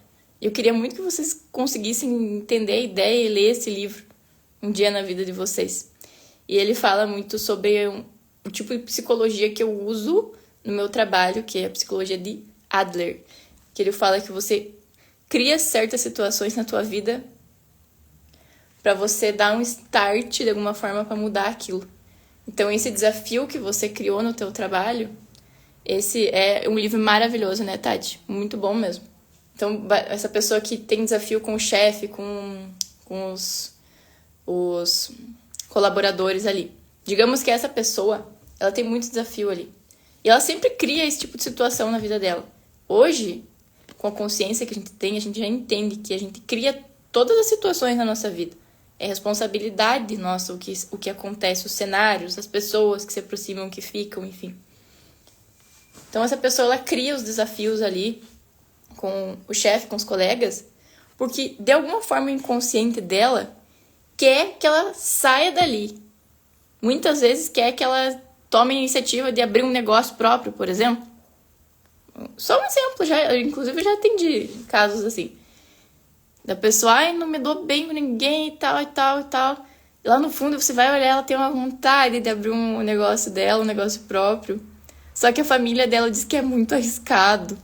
Eu queria muito que vocês conseguissem entender a ideia e ler esse livro um dia na vida de vocês. E ele fala muito sobre o tipo de psicologia que eu uso no meu trabalho, que é a psicologia de Adler. Que ele fala que você cria certas situações na tua vida para você dar um start de alguma forma para mudar aquilo. Então, esse desafio que você criou no teu trabalho, esse é um livro maravilhoso, né, Tati? Muito bom mesmo. Então, essa pessoa que tem desafio com o chefe, com os colaboradores ali. Digamos que essa pessoa, ela tem muito desafio ali. E ela sempre cria esse tipo de situação na vida dela. Hoje, com a consciência que a gente já entende que a gente cria todas as situações na nossa vida. É responsabilidade nossa o que acontece, os cenários, as pessoas que se aproximam, que ficam, enfim. Então, essa pessoa, ela cria os desafios ali com o chefe, com os colegas, porque, de alguma forma inconsciente dela, quer que ela saia dali. Muitas vezes quer que ela tome a iniciativa de abrir um negócio próprio, por exemplo. Só um exemplo, inclusive eu já atendi casos assim. Da pessoa, ai, não me dou bem com ninguém e tal, e tal, e tal. E lá no fundo você vai olhar, ela tem uma vontade de abrir um negócio dela, um negócio próprio. Só que a família dela diz que é muito arriscado.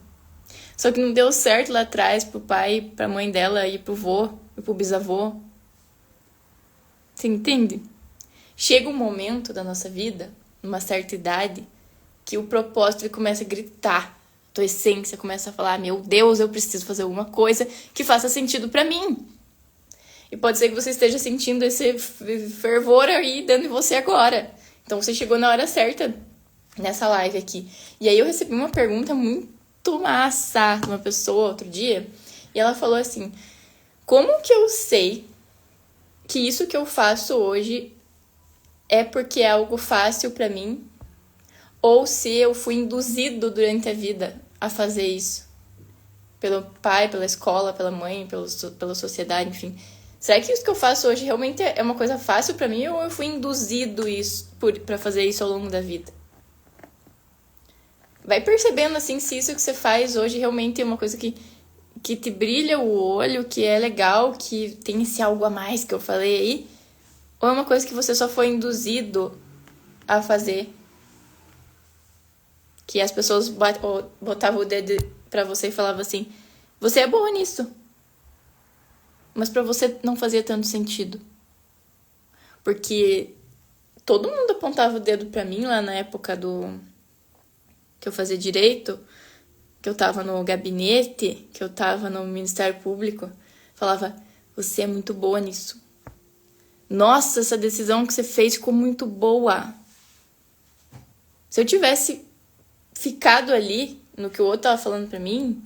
Só que não deu certo lá atrás pro pai, pra mãe dela e pro vô, e pro bisavô. Você entende? Chega um momento da nossa vida, numa certa idade, que o propósito ele começa a gritar. Tua essência começa a falar, meu Deus, eu preciso fazer alguma coisa que faça sentido pra mim. E pode ser que você esteja sentindo esse fervor aí dentro de você agora. Então você chegou na hora certa nessa live aqui. E aí eu recebi uma pergunta muito massa de uma pessoa outro dia. E ela falou assim, como que eu sei que isso que eu faço hoje é porque é algo fácil pra mim? Ou se eu fui induzido durante a vida a fazer isso. Pelo pai, pela escola, pela mãe, pela sociedade, enfim. Será que isso que eu faço hoje realmente é uma coisa fácil pra mim? Ou eu fui induzido pra fazer isso ao longo da vida? Vai percebendo, assim, se isso que você faz hoje realmente é uma coisa que te brilha o olho, que é legal, que tem esse algo a mais que eu falei aí. Ou é uma coisa que você só foi induzido a fazer. Que as pessoas botavam o dedo pra você e falavam assim, você é boa nisso. Mas pra você não fazia tanto sentido. Porque todo mundo apontava o dedo pra mim lá na época que eu fazia direito, que eu tava no gabinete, que eu tava no Ministério Público. Falava, você é muito boa nisso. Nossa, essa decisão que você fez ficou muito boa. Se eu tivesse ficado ali no que o outro tava falando pra mim,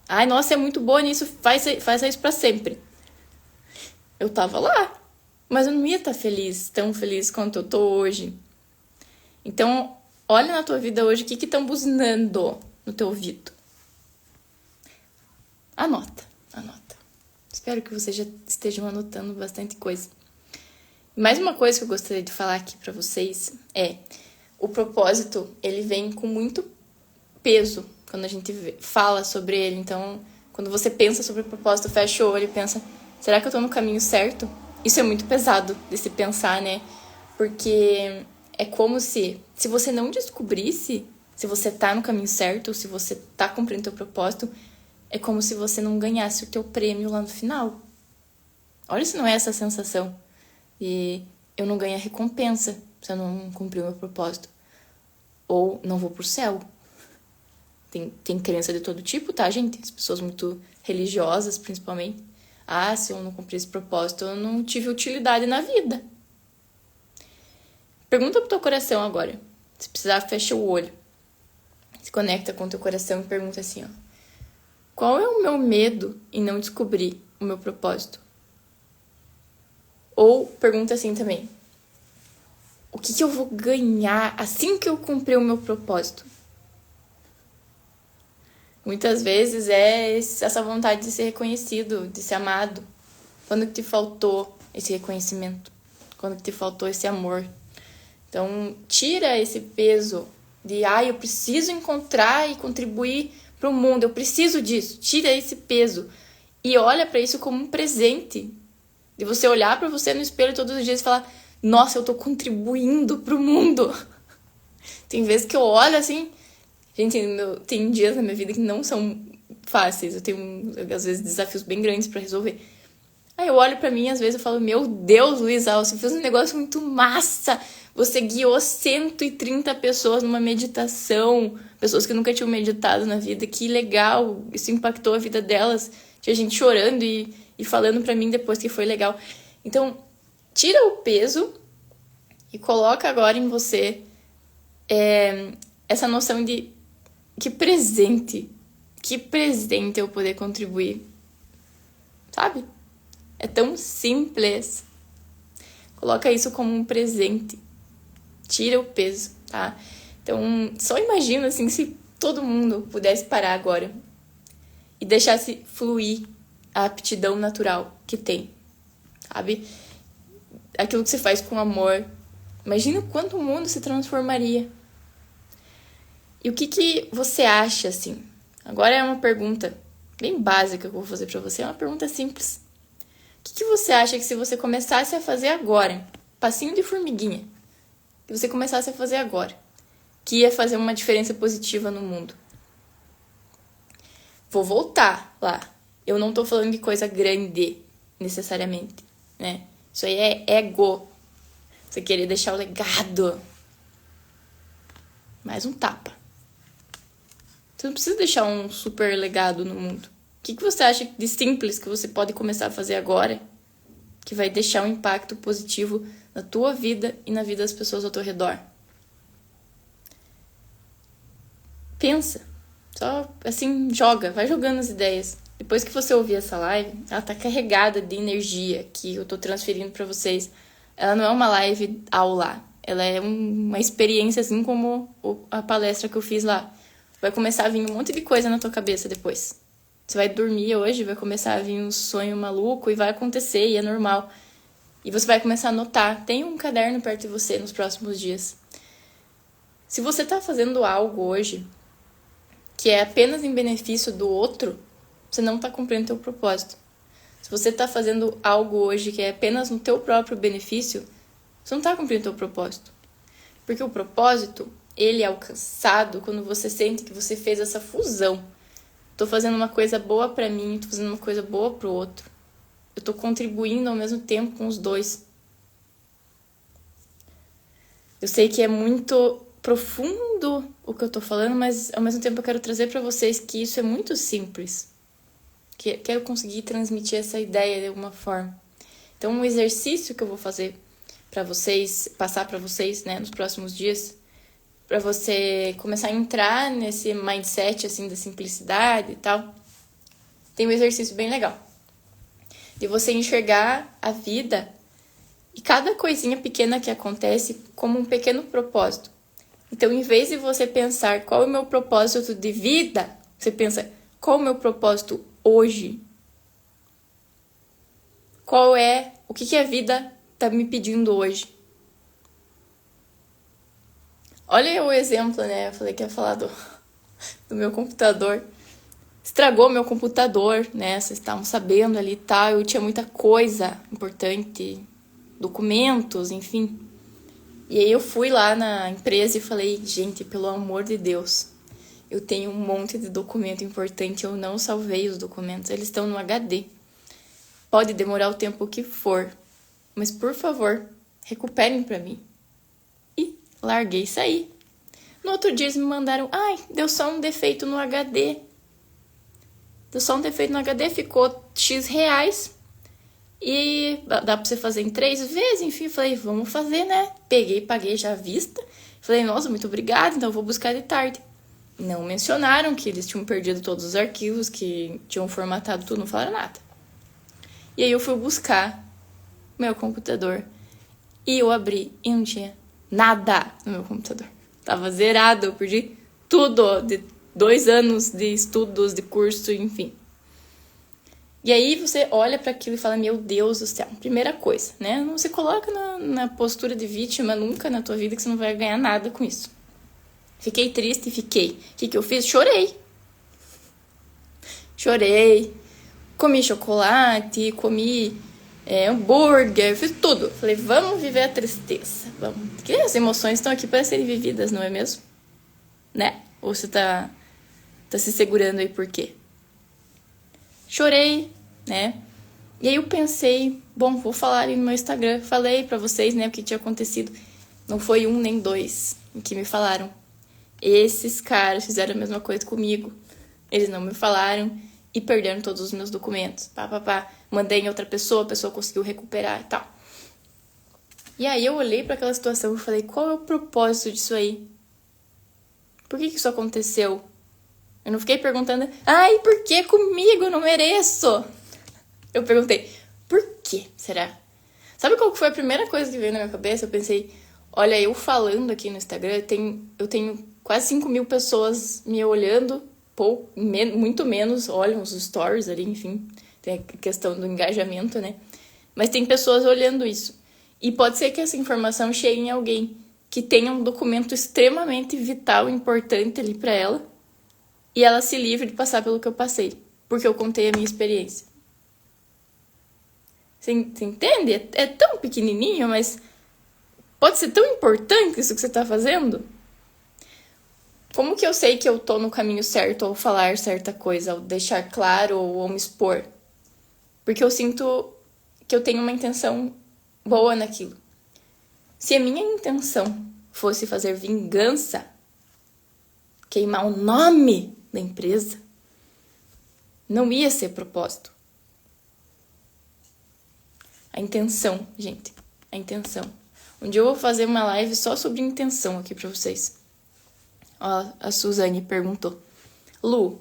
ai, nossa, é muito boa nisso, faz isso pra sempre. Eu tava lá, mas eu não ia estar tão feliz quanto eu tô hoje. Então, olha na tua vida hoje o que estão buzinando no teu ouvido. Anota. Espero que vocês já estejam anotando bastante coisa. Mais uma coisa que eu gostaria de falar aqui pra vocês é o propósito, ele vem com muito peso quando a gente fala sobre ele. Então, quando você pensa sobre o propósito, fecha o olho e pensa, será que eu tô no caminho certo? Isso é muito pesado de se pensar, né? Porque é como se você não descobrisse se você tá no caminho certo, se você tá cumprindo teu propósito, é como se você não ganhasse o teu prêmio lá no final. Olha se não é essa sensação. E eu não ganho a recompensa se eu não cumprir o meu propósito. Ou não vou pro céu. Tem crença de todo tipo, tá, gente? As pessoas muito religiosas, principalmente. Ah, se eu não cumprir esse propósito, eu não tive utilidade na vida. Pergunta pro teu coração agora. Se precisar, fecha o olho. Se conecta com o teu coração e pergunta assim, ó. Qual é o meu medo em não descobrir o meu propósito? Ou pergunta assim também. O que eu vou ganhar assim que eu cumprir o meu propósito? Muitas vezes é essa vontade de ser reconhecido, de ser amado. Quando que te faltou esse reconhecimento? Quando que te faltou esse amor? Então, tira esse peso de, eu preciso encontrar e contribuir para o mundo, eu preciso disso. Tira esse peso e olha para isso como um presente. De você olhar para você no espelho todos os dias e falar, nossa, eu tô contribuindo pro mundo. Tem vezes que eu olho assim, gente, tem dias na minha vida que não são fáceis, eu tenho, às vezes, desafios bem grandes para resolver. Aí eu olho pra mim e às vezes eu falo, meu Deus, Luísa, você fez um negócio muito massa. Você guiou 130 pessoas numa meditação, pessoas que nunca tinham meditado na vida, que legal, isso impactou a vida delas. Tinha gente chorando e falando pra mim depois que foi legal. Então, tira o peso e coloca agora em você essa noção de que presente eu poder contribuir, sabe? É tão simples. Coloca isso como um presente. Tira o peso, tá? Então, só imagina assim, se todo mundo pudesse parar agora e deixasse fluir a aptidão natural que tem, sabe? Aquilo que você faz com amor. Imagina quanto o mundo se transformaria. E o que você acha, assim? Agora é uma pergunta bem básica que eu vou fazer pra você. É uma pergunta simples. O que você acha que se você começasse a fazer agora, passinho de formiguinha, que você começasse a fazer agora, que ia fazer uma diferença positiva no mundo? Vou voltar lá. Eu não tô falando de coisa grande, necessariamente, né? Isso aí é ego. Você querer deixar o legado. Mais um tapa. Você não precisa deixar um super legado no mundo. O que você acha de simples que você pode começar a fazer agora que vai deixar um impacto positivo na tua vida e na vida das pessoas ao teu redor? Pensa. Só, assim, vai jogando as ideias. Depois que você ouvir essa live, ela tá carregada de energia que eu tô transferindo pra vocês. Ela não é uma live aula. Ela é uma experiência, assim como a palestra que eu fiz lá. Vai começar a vir um monte de coisa na tua cabeça depois. Você vai dormir hoje, vai começar a vir um sonho maluco e vai acontecer, e é normal. E você vai começar a anotar. Tem um caderno perto de você nos próximos dias. Se você tá fazendo algo hoje que é apenas em benefício do outro, você não tá cumprindo o teu propósito. Se você tá fazendo algo hoje que é apenas no teu próprio benefício, você não tá cumprindo o teu propósito. Porque o propósito, ele é alcançado quando você sente que você fez essa fusão. Tô fazendo uma coisa boa pra mim, tô fazendo uma coisa boa pro outro. Eu tô contribuindo ao mesmo tempo com os dois. Eu sei que é muito profundo o que eu tô falando, mas ao mesmo tempo eu quero trazer pra vocês que isso é muito simples. Quero conseguir transmitir essa ideia de alguma forma. Então, um exercício que eu vou fazer pra vocês, passar pra vocês, né, nos próximos dias, pra você começar a entrar nesse mindset, assim, da simplicidade e tal, tem um exercício bem legal. De você enxergar a vida e cada coisinha pequena que acontece como um pequeno propósito. Então, em vez de você pensar qual é o meu propósito de vida, você pensa qual é o meu propósito hoje. O que a vida tá me pedindo hoje. Olha o exemplo, né? Eu falei que ia falar do meu computador. Estragou meu computador, né? Vocês estavam sabendo ali e tal. Eu tinha muita coisa importante, documentos, enfim. E aí eu fui lá na empresa e falei, gente, pelo amor de Deus, Eu tenho um monte de documento importante, eu não salvei os documentos, eles estão no HD. Pode demorar o tempo que for, mas por favor, recuperem pra mim. E larguei e saí. No outro dia eles me mandaram, deu só um defeito no HD. Deu só um defeito no HD, ficou X reais. E dá pra você fazer em 3 vezes, enfim. Falei, vamos fazer, né? Peguei, paguei já à vista. Falei, nossa, muito obrigada, então eu vou buscar de tarde. Não mencionaram que eles tinham perdido todos os arquivos, que tinham formatado tudo, não falaram nada. E aí eu fui buscar meu computador e eu abri e não tinha nada no meu computador. Tava zerado, eu perdi tudo, de 2 anos de estudos, de curso, enfim. E aí você olha para aquilo e fala, meu Deus do céu, primeira coisa, né? Não se coloca na postura de vítima nunca na tua vida, que você não vai ganhar nada com isso. Fiquei triste, fiquei. O que eu fiz? Chorei. Comi chocolate, comi hambúrguer, fiz tudo. Falei, vamos viver a tristeza. Vamos. Porque as emoções estão aqui para serem vividas, não é mesmo? Né? Ou você tá se segurando aí por quê? Chorei, né? E aí eu pensei, bom, vou falar ali no meu Instagram. Falei pra vocês, né, o que tinha acontecido. Não foi 1 nem 2 em que me falaram. Esses caras fizeram a mesma coisa comigo. Eles não me falaram e perderam todos os meus documentos. Mandei em outra pessoa, a pessoa conseguiu recuperar e tal. E aí eu olhei pra aquela situação e falei, qual é o propósito disso aí? Por que isso aconteceu? Eu não fiquei perguntando, por que comigo? Eu não mereço. Eu perguntei, por que será? Sabe qual foi a primeira coisa que veio na minha cabeça? Eu pensei, olha, eu falando aqui no Instagram, eu tenho quase 5.000 pessoas me olhando, muito menos olham os stories ali, enfim, tem a questão do engajamento, né? Mas tem pessoas olhando isso. E pode ser que essa informação chegue em alguém que tenha um documento extremamente vital e importante ali pra ela, e ela se livre de passar pelo que eu passei, porque eu contei a minha experiência. Você entende? É tão pequenininho, mas pode ser tão importante isso que você tá fazendo. Como que eu sei que eu tô no caminho certo ao falar certa coisa, ao deixar claro ou ao me expor? Porque eu sinto que eu tenho uma intenção boa naquilo. Se a minha intenção fosse fazer vingança, queimar o nome da empresa, não ia ser propósito. A intenção, gente, a intenção. Um dia eu vou fazer uma live só sobre intenção aqui pra vocês. Ó, a Suzane perguntou, Lu,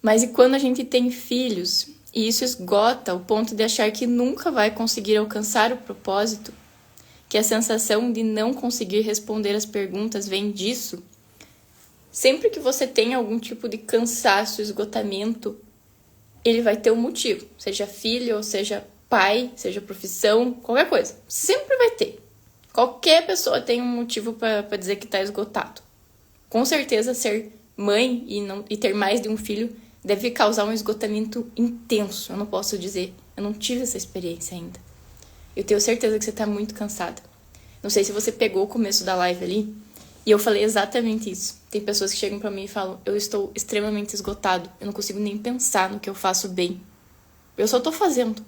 mas e quando a gente tem filhos e isso esgota ao ponto de achar que nunca vai conseguir alcançar o propósito, que a sensação de não conseguir responder as perguntas vem disso? Sempre que você tem algum tipo de cansaço, esgotamento, ele vai ter um motivo. Seja filho, ou seja pai, seja profissão, qualquer coisa. Sempre vai ter. Qualquer pessoa tem um motivo para dizer que está esgotado. Com certeza, ser mãe e ter mais de um filho deve causar um esgotamento intenso. Eu não posso dizer. Eu não tive essa experiência ainda. Eu tenho certeza que você está muito cansada. Não sei se você pegou o começo da live ali. E eu falei exatamente isso. Tem pessoas que chegam pra mim e falam, eu estou extremamente esgotado. Eu não consigo nem pensar no que eu faço bem. Eu só tô fazendo.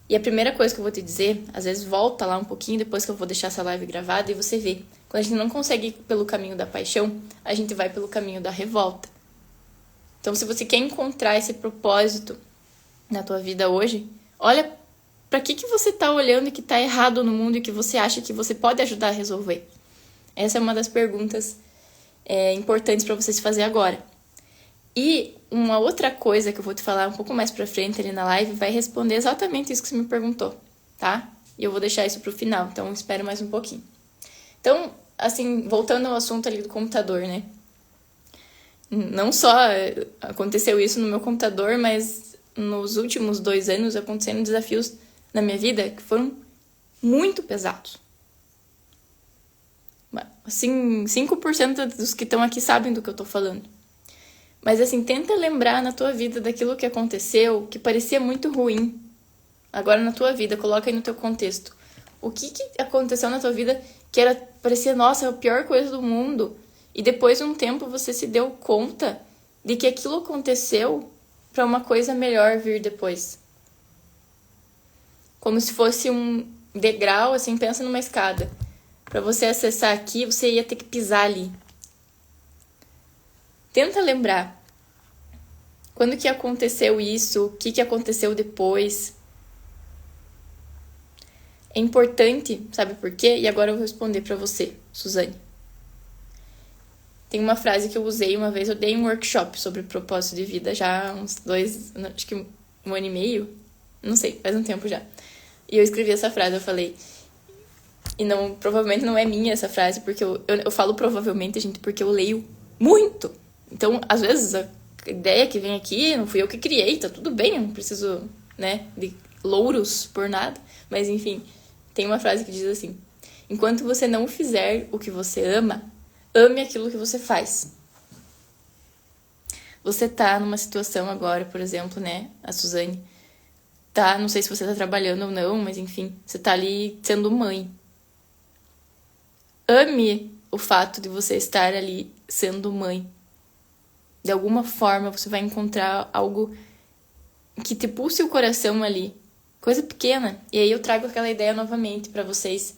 E a primeira coisa que eu vou te dizer, às vezes volta lá um pouquinho depois que eu vou deixar essa live gravada e você vê. Quando a gente não consegue ir pelo caminho da paixão, a gente vai pelo caminho da revolta. Então, se você quer encontrar esse propósito na tua vida hoje, olha pra que você tá olhando e que tá errado no mundo e que você acha que você pode ajudar a resolver. Essa é uma das perguntas importantes pra você se fazer agora. E uma outra coisa que eu vou te falar um pouco mais pra frente ali na live vai responder exatamente isso que você me perguntou, tá? E eu vou deixar isso pro final, então espere mais um pouquinho. Então, assim, voltando ao assunto ali do computador, né? Não só aconteceu isso no meu computador, mas nos últimos 2 anos aconteceram desafios na minha vida que foram muito pesados. Assim, 5% dos que estão aqui sabem do que eu tô falando. Mas assim, tenta lembrar na tua vida daquilo que aconteceu, que parecia muito ruim. Agora na tua vida, coloca aí no teu contexto. O que aconteceu na tua vida que parecia, nossa, a pior coisa do mundo. E depois de um tempo você se deu conta de que aquilo aconteceu para uma coisa melhor vir depois. Como se fosse um degrau, assim, pensa numa escada. Para você acessar aqui, você ia ter que pisar ali. Tenta lembrar. Quando que aconteceu isso? O que aconteceu depois? É importante, sabe por quê? E agora eu vou responder para você, Suzane. Tem uma frase que eu usei uma vez, eu dei um workshop sobre propósito de vida já há uns 2, acho que 1 ano e meio, não sei, faz um tempo já. E eu escrevi essa frase, eu falei, e não, provavelmente não é minha essa frase, porque eu falo provavelmente, gente, porque eu leio muito. Então, às vezes, a ideia que vem aqui, não fui eu que criei, tá tudo bem, eu não preciso, né, de louros por nada, mas enfim, tem uma frase que diz assim, enquanto você não fizer o que você ama, ame aquilo que você faz. Você tá numa situação agora, por exemplo, né, a Suzane, tá, não sei se você tá trabalhando ou não, mas enfim, você tá ali sendo mãe. Ame o fato de você estar ali sendo mãe. De alguma forma você vai encontrar algo que te pulse o coração ali. Coisa pequena. E aí eu trago aquela ideia novamente pra vocês.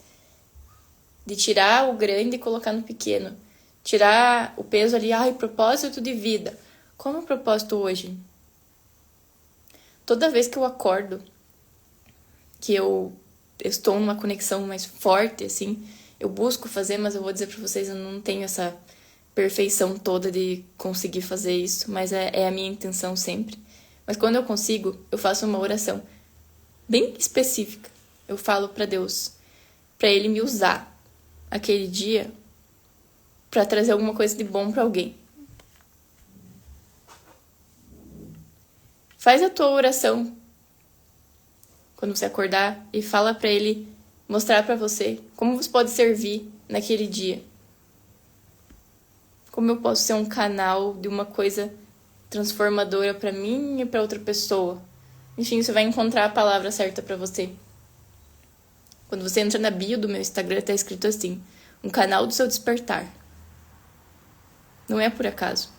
De tirar o grande e colocar no pequeno. Tirar o peso ali, propósito de vida. Como é o propósito hoje? Toda vez que eu acordo, que eu estou numa conexão mais forte, assim, eu busco fazer, mas eu vou dizer pra vocês, eu não tenho essa perfeição toda de conseguir fazer isso, mas é a minha intenção sempre. Mas quando eu consigo, eu faço uma oração bem específica. Eu falo pra Deus, pra Ele me usar aquele dia pra trazer alguma coisa de bom pra alguém. Faz a tua oração quando você acordar e fala pra Ele mostrar pra você como você pode servir naquele dia. Como eu posso ser um canal de uma coisa transformadora pra mim e pra outra pessoa. Enfim, você vai encontrar a palavra certa pra você. Quando você entra na bio do meu Instagram, tá escrito assim, um canal do seu despertar. Não é por acaso.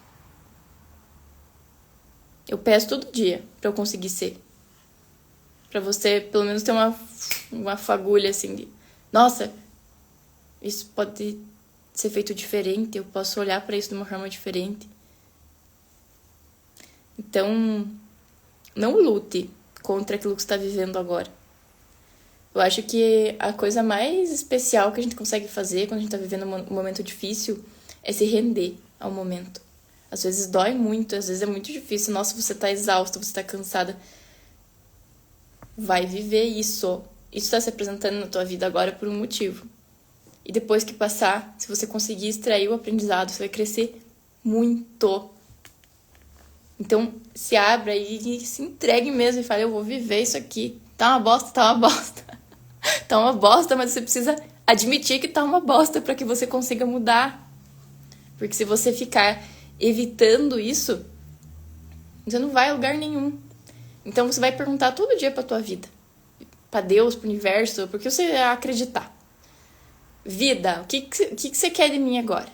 Eu peço todo dia pra eu conseguir ser. Pra você, pelo menos, ter uma fagulha, assim, de... Nossa, isso pode ser feito diferente. Eu posso olhar pra isso de uma forma diferente. Então, não lute contra aquilo que você tá vivendo agora. Eu acho que a coisa mais especial que a gente consegue fazer quando a gente tá vivendo um momento difícil é se render ao momento. Às vezes dói muito, às vezes é muito difícil. Nossa, você tá exausta, você tá cansada. Vai viver isso. Isso tá se apresentando na tua vida agora por um motivo. E depois que passar, se você conseguir extrair o aprendizado, você vai crescer muito. Então, se abra e se entregue mesmo e fale, eu vou viver isso aqui. Tá uma bosta, tá uma bosta. Tá uma bosta, mas você precisa admitir que tá uma bosta para que você consiga mudar. Porque se você ficar evitando isso, você não vai a lugar nenhum. Então você vai perguntar todo dia pra tua vida, pra Deus, pro universo, porque você vai acreditar. Vida, o que você quer de mim agora?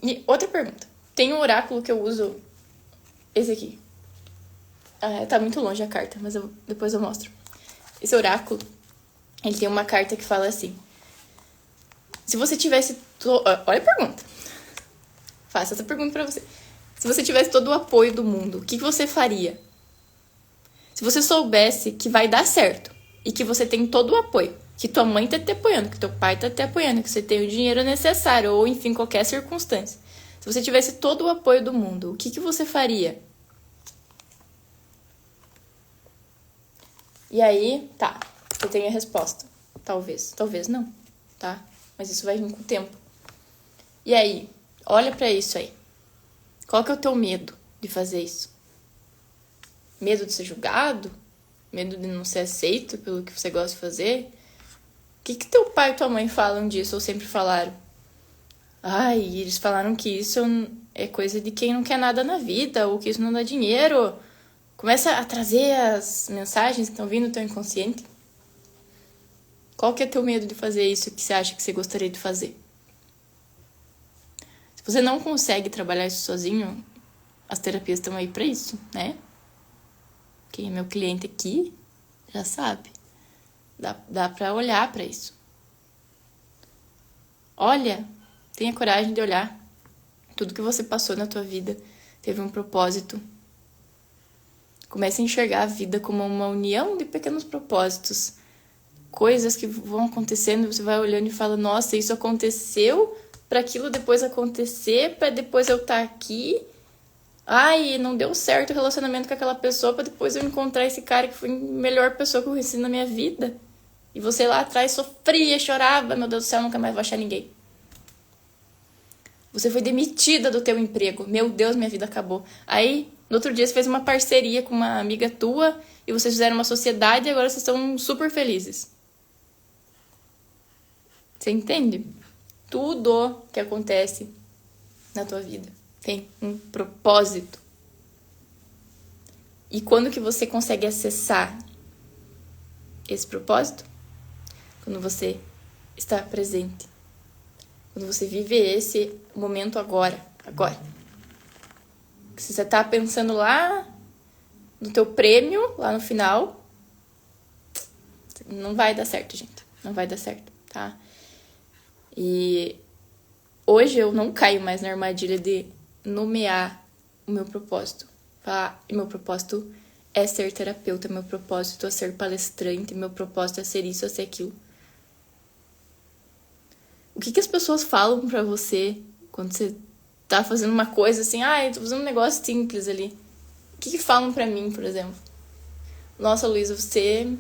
E outra pergunta. Tem um oráculo que eu uso, esse aqui. Tá muito longe a carta, mas depois eu mostro. Esse oráculo, ele tem uma carta que fala assim. Se você tivesse... Olha a pergunta. Faço essa pergunta pra você. Se você tivesse todo o apoio do mundo, o que você faria? Se você soubesse que vai dar certo e que você tem todo o apoio, que tua mãe tá te apoiando, que teu pai tá te apoiando, que você tem o dinheiro necessário ou, enfim, qualquer circunstância. Se você tivesse todo o apoio do mundo, o que você faria? E aí, tá, você tem a resposta. Talvez não, tá? Mas isso vai vir com o tempo. E aí, olha pra isso aí. Qual que é o teu medo de fazer isso? Medo de ser julgado? Medo de não ser aceito pelo que você gosta de fazer? O que teu pai e tua mãe falam disso ou sempre falaram? Eles falaram que isso é coisa de quem não quer nada na vida ou que isso não dá dinheiro. Começa a trazer as mensagens que estão vindo do teu inconsciente. Qual que é teu medo de fazer isso que você acha que você gostaria de fazer? Se você não consegue trabalhar isso sozinho, as terapias estão aí pra isso, né? Quem é meu cliente aqui já sabe. Dá pra olhar pra isso. Olha, tenha coragem de olhar. Tudo que você passou na tua vida teve um propósito. Comece a enxergar a vida como uma união de pequenos propósitos. Coisas que vão acontecendo e você vai olhando e fala, nossa, isso aconteceu para aquilo depois acontecer, para depois eu estar aqui. Ai, não deu certo o relacionamento com aquela pessoa para depois eu encontrar esse cara que foi a melhor pessoa que eu conheci na minha vida. E você lá atrás sofria, chorava, meu Deus do céu, nunca mais vou achar ninguém. Você foi demitida do teu emprego. Meu Deus, minha vida acabou. Aí, no outro dia, você fez uma parceria com uma amiga tua e vocês fizeram uma sociedade e agora vocês estão super felizes. Você entende? Tudo que acontece na tua vida tem um propósito. E quando que você consegue acessar esse propósito? Quando você está presente. Quando você vive esse momento agora. Se você está pensando lá no teu prêmio, lá no final, não vai dar certo, gente. Não vai dar certo, tá? E hoje eu não caio mais na armadilha de nomear o meu propósito. Falar, meu propósito é ser terapeuta, meu propósito é ser palestrante, meu propósito é ser isso, é ser aquilo. O que as pessoas falam pra você quando você tá fazendo uma coisa assim, eu tô fazendo um negócio simples ali. O que falam pra mim, por exemplo? Nossa, Luísa, você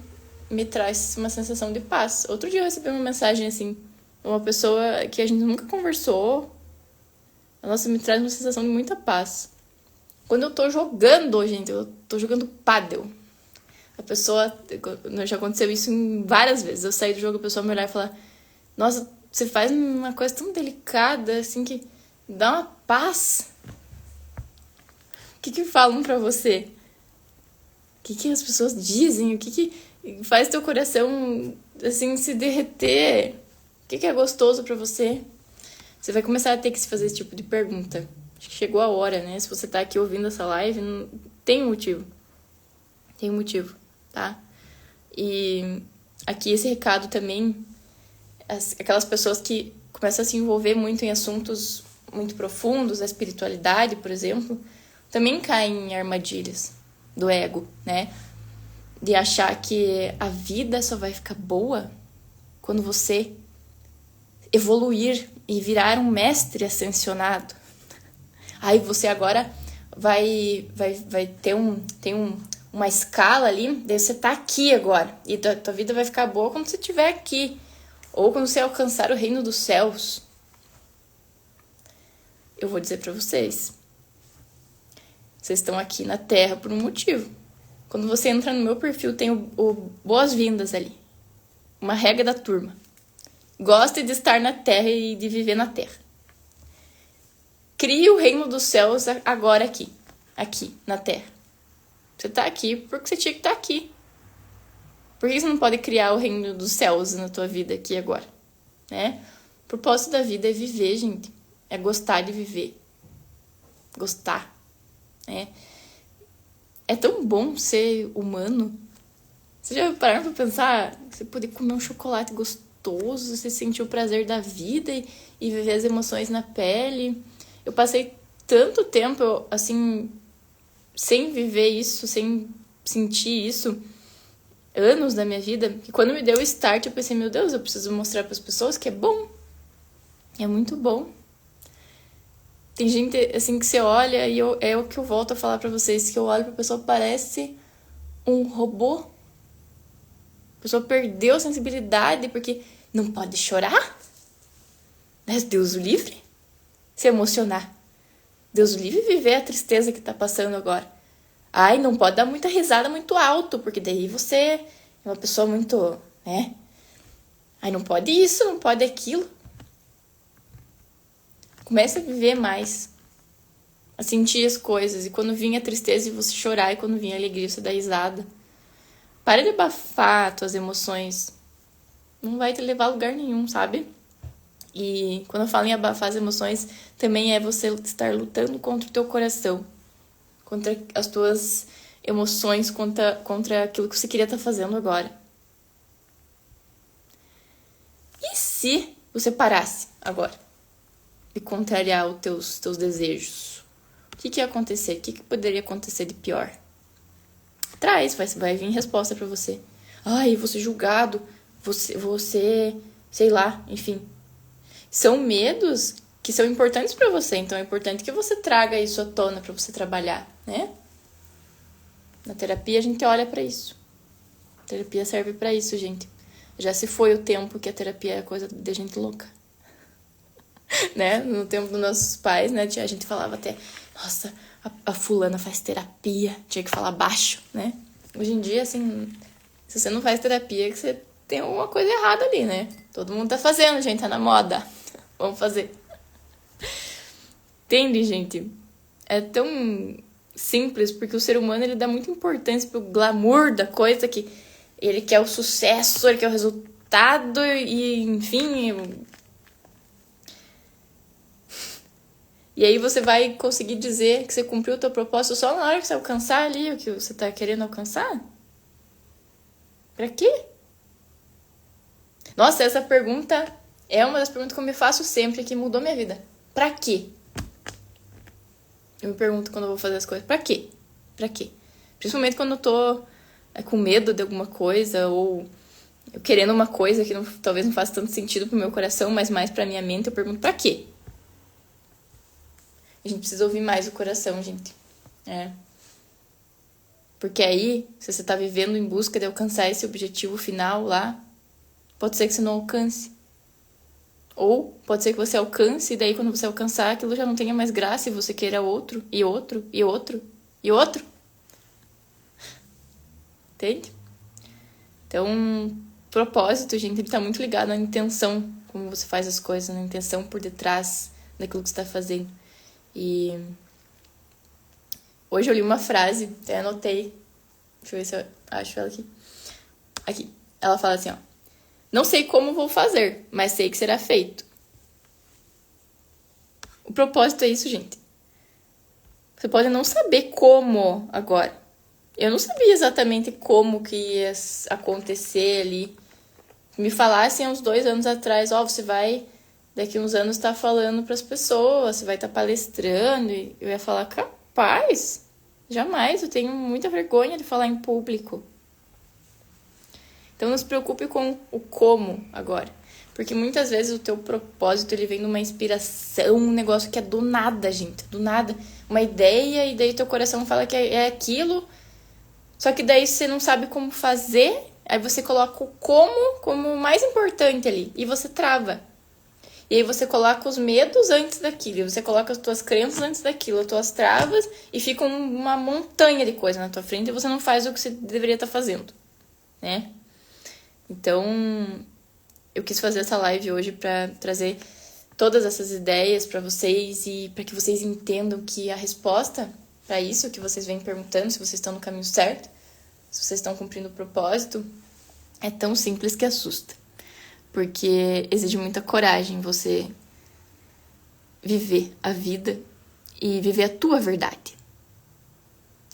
me traz uma sensação de paz. Outro dia eu recebi uma mensagem assim, uma pessoa que a gente nunca conversou. Nossa, me traz uma sensação de muita paz. Quando eu tô jogando, gente, eu tô jogando pádel. A pessoa, já aconteceu isso várias vezes. Eu saí do jogo, a pessoa me olhar e falar, nossa, você faz uma coisa tão delicada, assim, que dá uma paz. O que falam pra você? O que as pessoas dizem? O que faz teu coração, assim, se derreter? O que é gostoso pra você? Você vai começar a ter que se fazer esse tipo de pergunta. Acho que chegou a hora, né? Se você tá aqui ouvindo essa live, tem um motivo. Tem um motivo, tá? E aqui esse recado também, aquelas pessoas que começam a se envolver muito em assuntos muito profundos, a espiritualidade, por exemplo, também caem em armadilhas do ego, né? De achar que a vida só vai ficar boa quando você evoluir e virar um mestre ascensionado. Aí você agora vai ter uma escala ali, daí você tá aqui agora. E tua vida vai ficar boa quando você estiver aqui. Ou quando você alcançar o reino dos céus. Eu vou dizer pra vocês. Vocês estão aqui na Terra por um motivo. Quando você entra no meu perfil, tem o boas-vindas ali. Uma regra da turma. Goste de estar na Terra e de viver na Terra. Crie o reino dos céus agora aqui. Aqui, na Terra. Você tá aqui porque você tinha que estar aqui. Por que você não pode criar o reino dos céus na tua vida aqui e agora? Né? O propósito da vida é viver, gente. É gostar de viver. Gostar. Né? É tão bom ser humano. Vocês já pararam pra pensar? Você poder comer um chocolate gostoso, você sentir o prazer da vida e viver as emoções na pele. Eu passei tanto tempo, assim, sem viver isso, sem sentir isso, anos da minha vida, que quando me deu o start, eu pensei, meu Deus, eu preciso mostrar para as pessoas que é bom. É muito bom. Tem gente, assim, que você olha e é o que eu volto a falar pra vocês, que eu olho pra pessoa, parece um robô. A pessoa perdeu a sensibilidade porque não pode chorar. Né? Deus o livre. Se emocionar. Deus o livre viver a tristeza que tá passando agora. Ai, não pode dar muita risada muito alto, porque daí você é uma pessoa muito, né? Ai, não pode isso, não pode aquilo. Comece a viver mais. A sentir as coisas. E quando vinha a tristeza, você chorar. E quando vinha a alegria, você dar risada. Para de abafar tuas emoções. Não vai te levar a lugar nenhum, sabe? E quando eu falo em abafar as emoções, também é você estar lutando contra o teu coração, contra as tuas emoções, contra aquilo que você queria estar fazendo agora. E se você parasse agora de contrariar os teus desejos? O que ia acontecer? O que poderia acontecer de pior? Vai vir resposta pra você. Ai, vou ser julgado, você, sei lá, enfim. São medos que são importantes pra você, então é importante que você traga isso à tona pra você trabalhar, né? Na terapia a gente olha pra isso. A terapia serve pra isso, gente. Já se foi o tempo que a terapia é coisa de gente louca. Né? No tempo dos nossos pais, né? A gente falava até, nossa, a fulana faz terapia. Tinha que falar baixo, né? Hoje em dia, assim, se você não faz terapia, que você tem alguma coisa errada ali, né? Todo mundo tá fazendo, gente, tá na moda. Vamos fazer. Entende, gente? É tão simples, porque o ser humano, ele dá muita importância pro glamour da coisa, que ele quer o sucesso, ele quer o resultado, e enfim. E aí você vai conseguir dizer que você cumpriu o teu propósito só na hora que você alcançar ali o que você tá querendo alcançar? Pra quê? Nossa, essa pergunta é uma das perguntas que eu me faço sempre, que mudou minha vida. Pra quê? Eu me pergunto quando eu vou fazer as coisas. Pra quê? Pra quê? Principalmente quando eu tô com medo de alguma coisa, ou eu querendo uma coisa que talvez não faça tanto sentido pro meu coração, mas mais pra minha mente, eu pergunto pra quê? A gente precisa ouvir mais o coração, gente. Porque aí, se você tá vivendo em busca de alcançar esse objetivo final lá, pode ser que você não alcance. Ou pode ser que você alcance, e daí quando você alcançar, aquilo já não tenha mais graça e você queira outro, e outro, e outro, e outro. Entende? Então, propósito, gente, ele tá muito ligado na intenção, como você faz as coisas, na intenção por detrás daquilo que você tá fazendo. E hoje eu li uma frase, até anotei. Deixa eu ver se eu acho ela aqui. Aqui. Ela fala assim, ó. Não sei como vou fazer, mas sei que será feito. O propósito é isso, gente. Você pode não saber como agora. Eu não sabia exatamente como que ia acontecer ali. Me falassem há uns 2 anos atrás, ó, você vai daqui uns anos estar falando para as pessoas, você vai estar palestrando, e eu ia falar, capaz, jamais, eu tenho muita vergonha de falar em público. Então não se preocupe com o como agora, porque muitas vezes o teu propósito ele vem de uma inspiração, um negócio que é do nada, gente, do nada, uma ideia, e daí teu coração fala que é aquilo, só que daí você não sabe como fazer, aí você coloca o como o mais importante ali, e você trava. E aí você coloca os medos antes daquilo, e você coloca as tuas crenças antes daquilo, as tuas travas, e fica uma montanha de coisa na tua frente, e você não faz o que você deveria estar fazendo, né? Então, eu quis fazer essa live hoje para trazer todas essas ideias para vocês, e para que vocês entendam que a resposta para isso que vocês vêm perguntando, se vocês estão no caminho certo, se vocês estão cumprindo o propósito, é tão simples que assusta. Porque exige muita coragem você viver a vida e viver a tua verdade.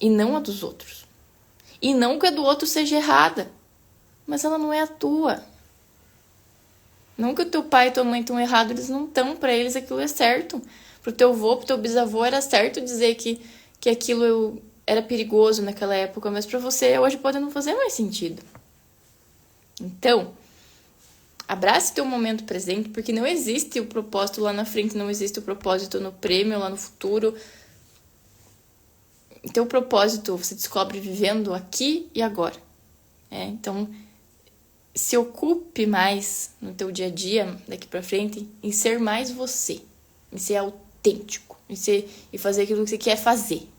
E não a dos outros. E não que a do outro seja errada, mas ela não é a tua. Não que o teu pai e tua mãe estão errados, eles não estão, pra eles aquilo é certo. Pro teu avô, pro teu bisavô era certo dizer que aquilo era perigoso naquela época, mas pra você hoje pode não fazer mais sentido. Então, abrace teu momento presente, porque não existe o propósito lá na frente, não existe o propósito no prêmio lá no futuro. Teu propósito você descobre vivendo aqui e agora. Então, se ocupe mais no teu dia a dia, daqui pra frente, em ser mais você, em ser autêntico, e fazer aquilo que você quer fazer.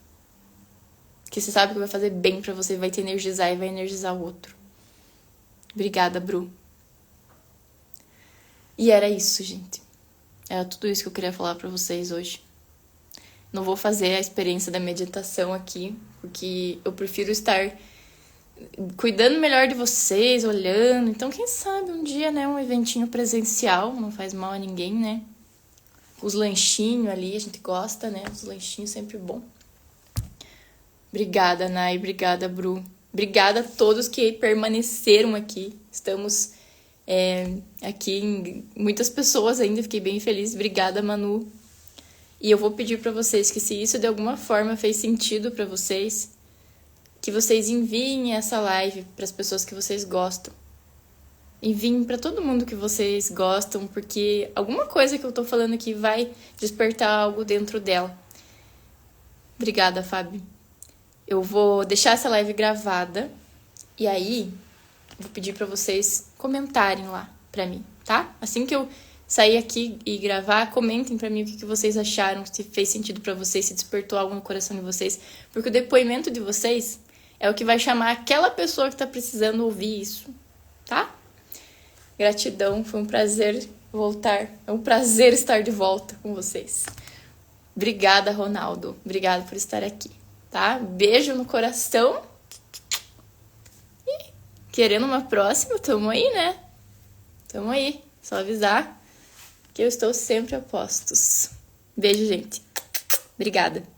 Que você sabe que vai fazer bem pra você, vai te energizar e vai energizar o outro. Obrigada, Bru. E era isso, gente. Era tudo isso que eu queria falar pra vocês hoje. Não vou fazer a experiência da meditação aqui, porque eu prefiro estar cuidando melhor de vocês, olhando. Então, quem sabe um dia, né, um eventinho presencial, não faz mal a ninguém, né? Os lanchinhos ali, a gente gosta, né? Os lanchinhos sempre bom. Obrigada, Nai. Obrigada, Bru. Obrigada a todos que permaneceram aqui. Estamos aqui, muitas pessoas ainda, fiquei bem feliz. Obrigada, Manu. E eu vou pedir para vocês que, se isso de alguma forma fez sentido para vocês, que vocês enviem essa live para as pessoas que vocês gostam. Enviem para todo mundo que vocês gostam, porque alguma coisa que eu tô falando aqui vai despertar algo dentro dela. Obrigada, Fábio. Eu vou deixar essa live gravada e aí vou pedir para vocês comentarem lá para mim, tá? Assim que eu sair aqui e gravar, comentem para mim o que vocês acharam, se fez sentido para vocês, se despertou algo no coração de vocês, porque o depoimento de vocês é o que vai chamar aquela pessoa que tá precisando ouvir isso, tá? Gratidão, foi um prazer voltar, é um prazer estar de volta com vocês. Obrigada, Ronaldo, obrigada por estar aqui, tá? Beijo no coração. E querendo uma próxima, tamo aí, né? Tamo aí, só avisar que eu estou sempre a postos. Beijo, gente. Obrigada.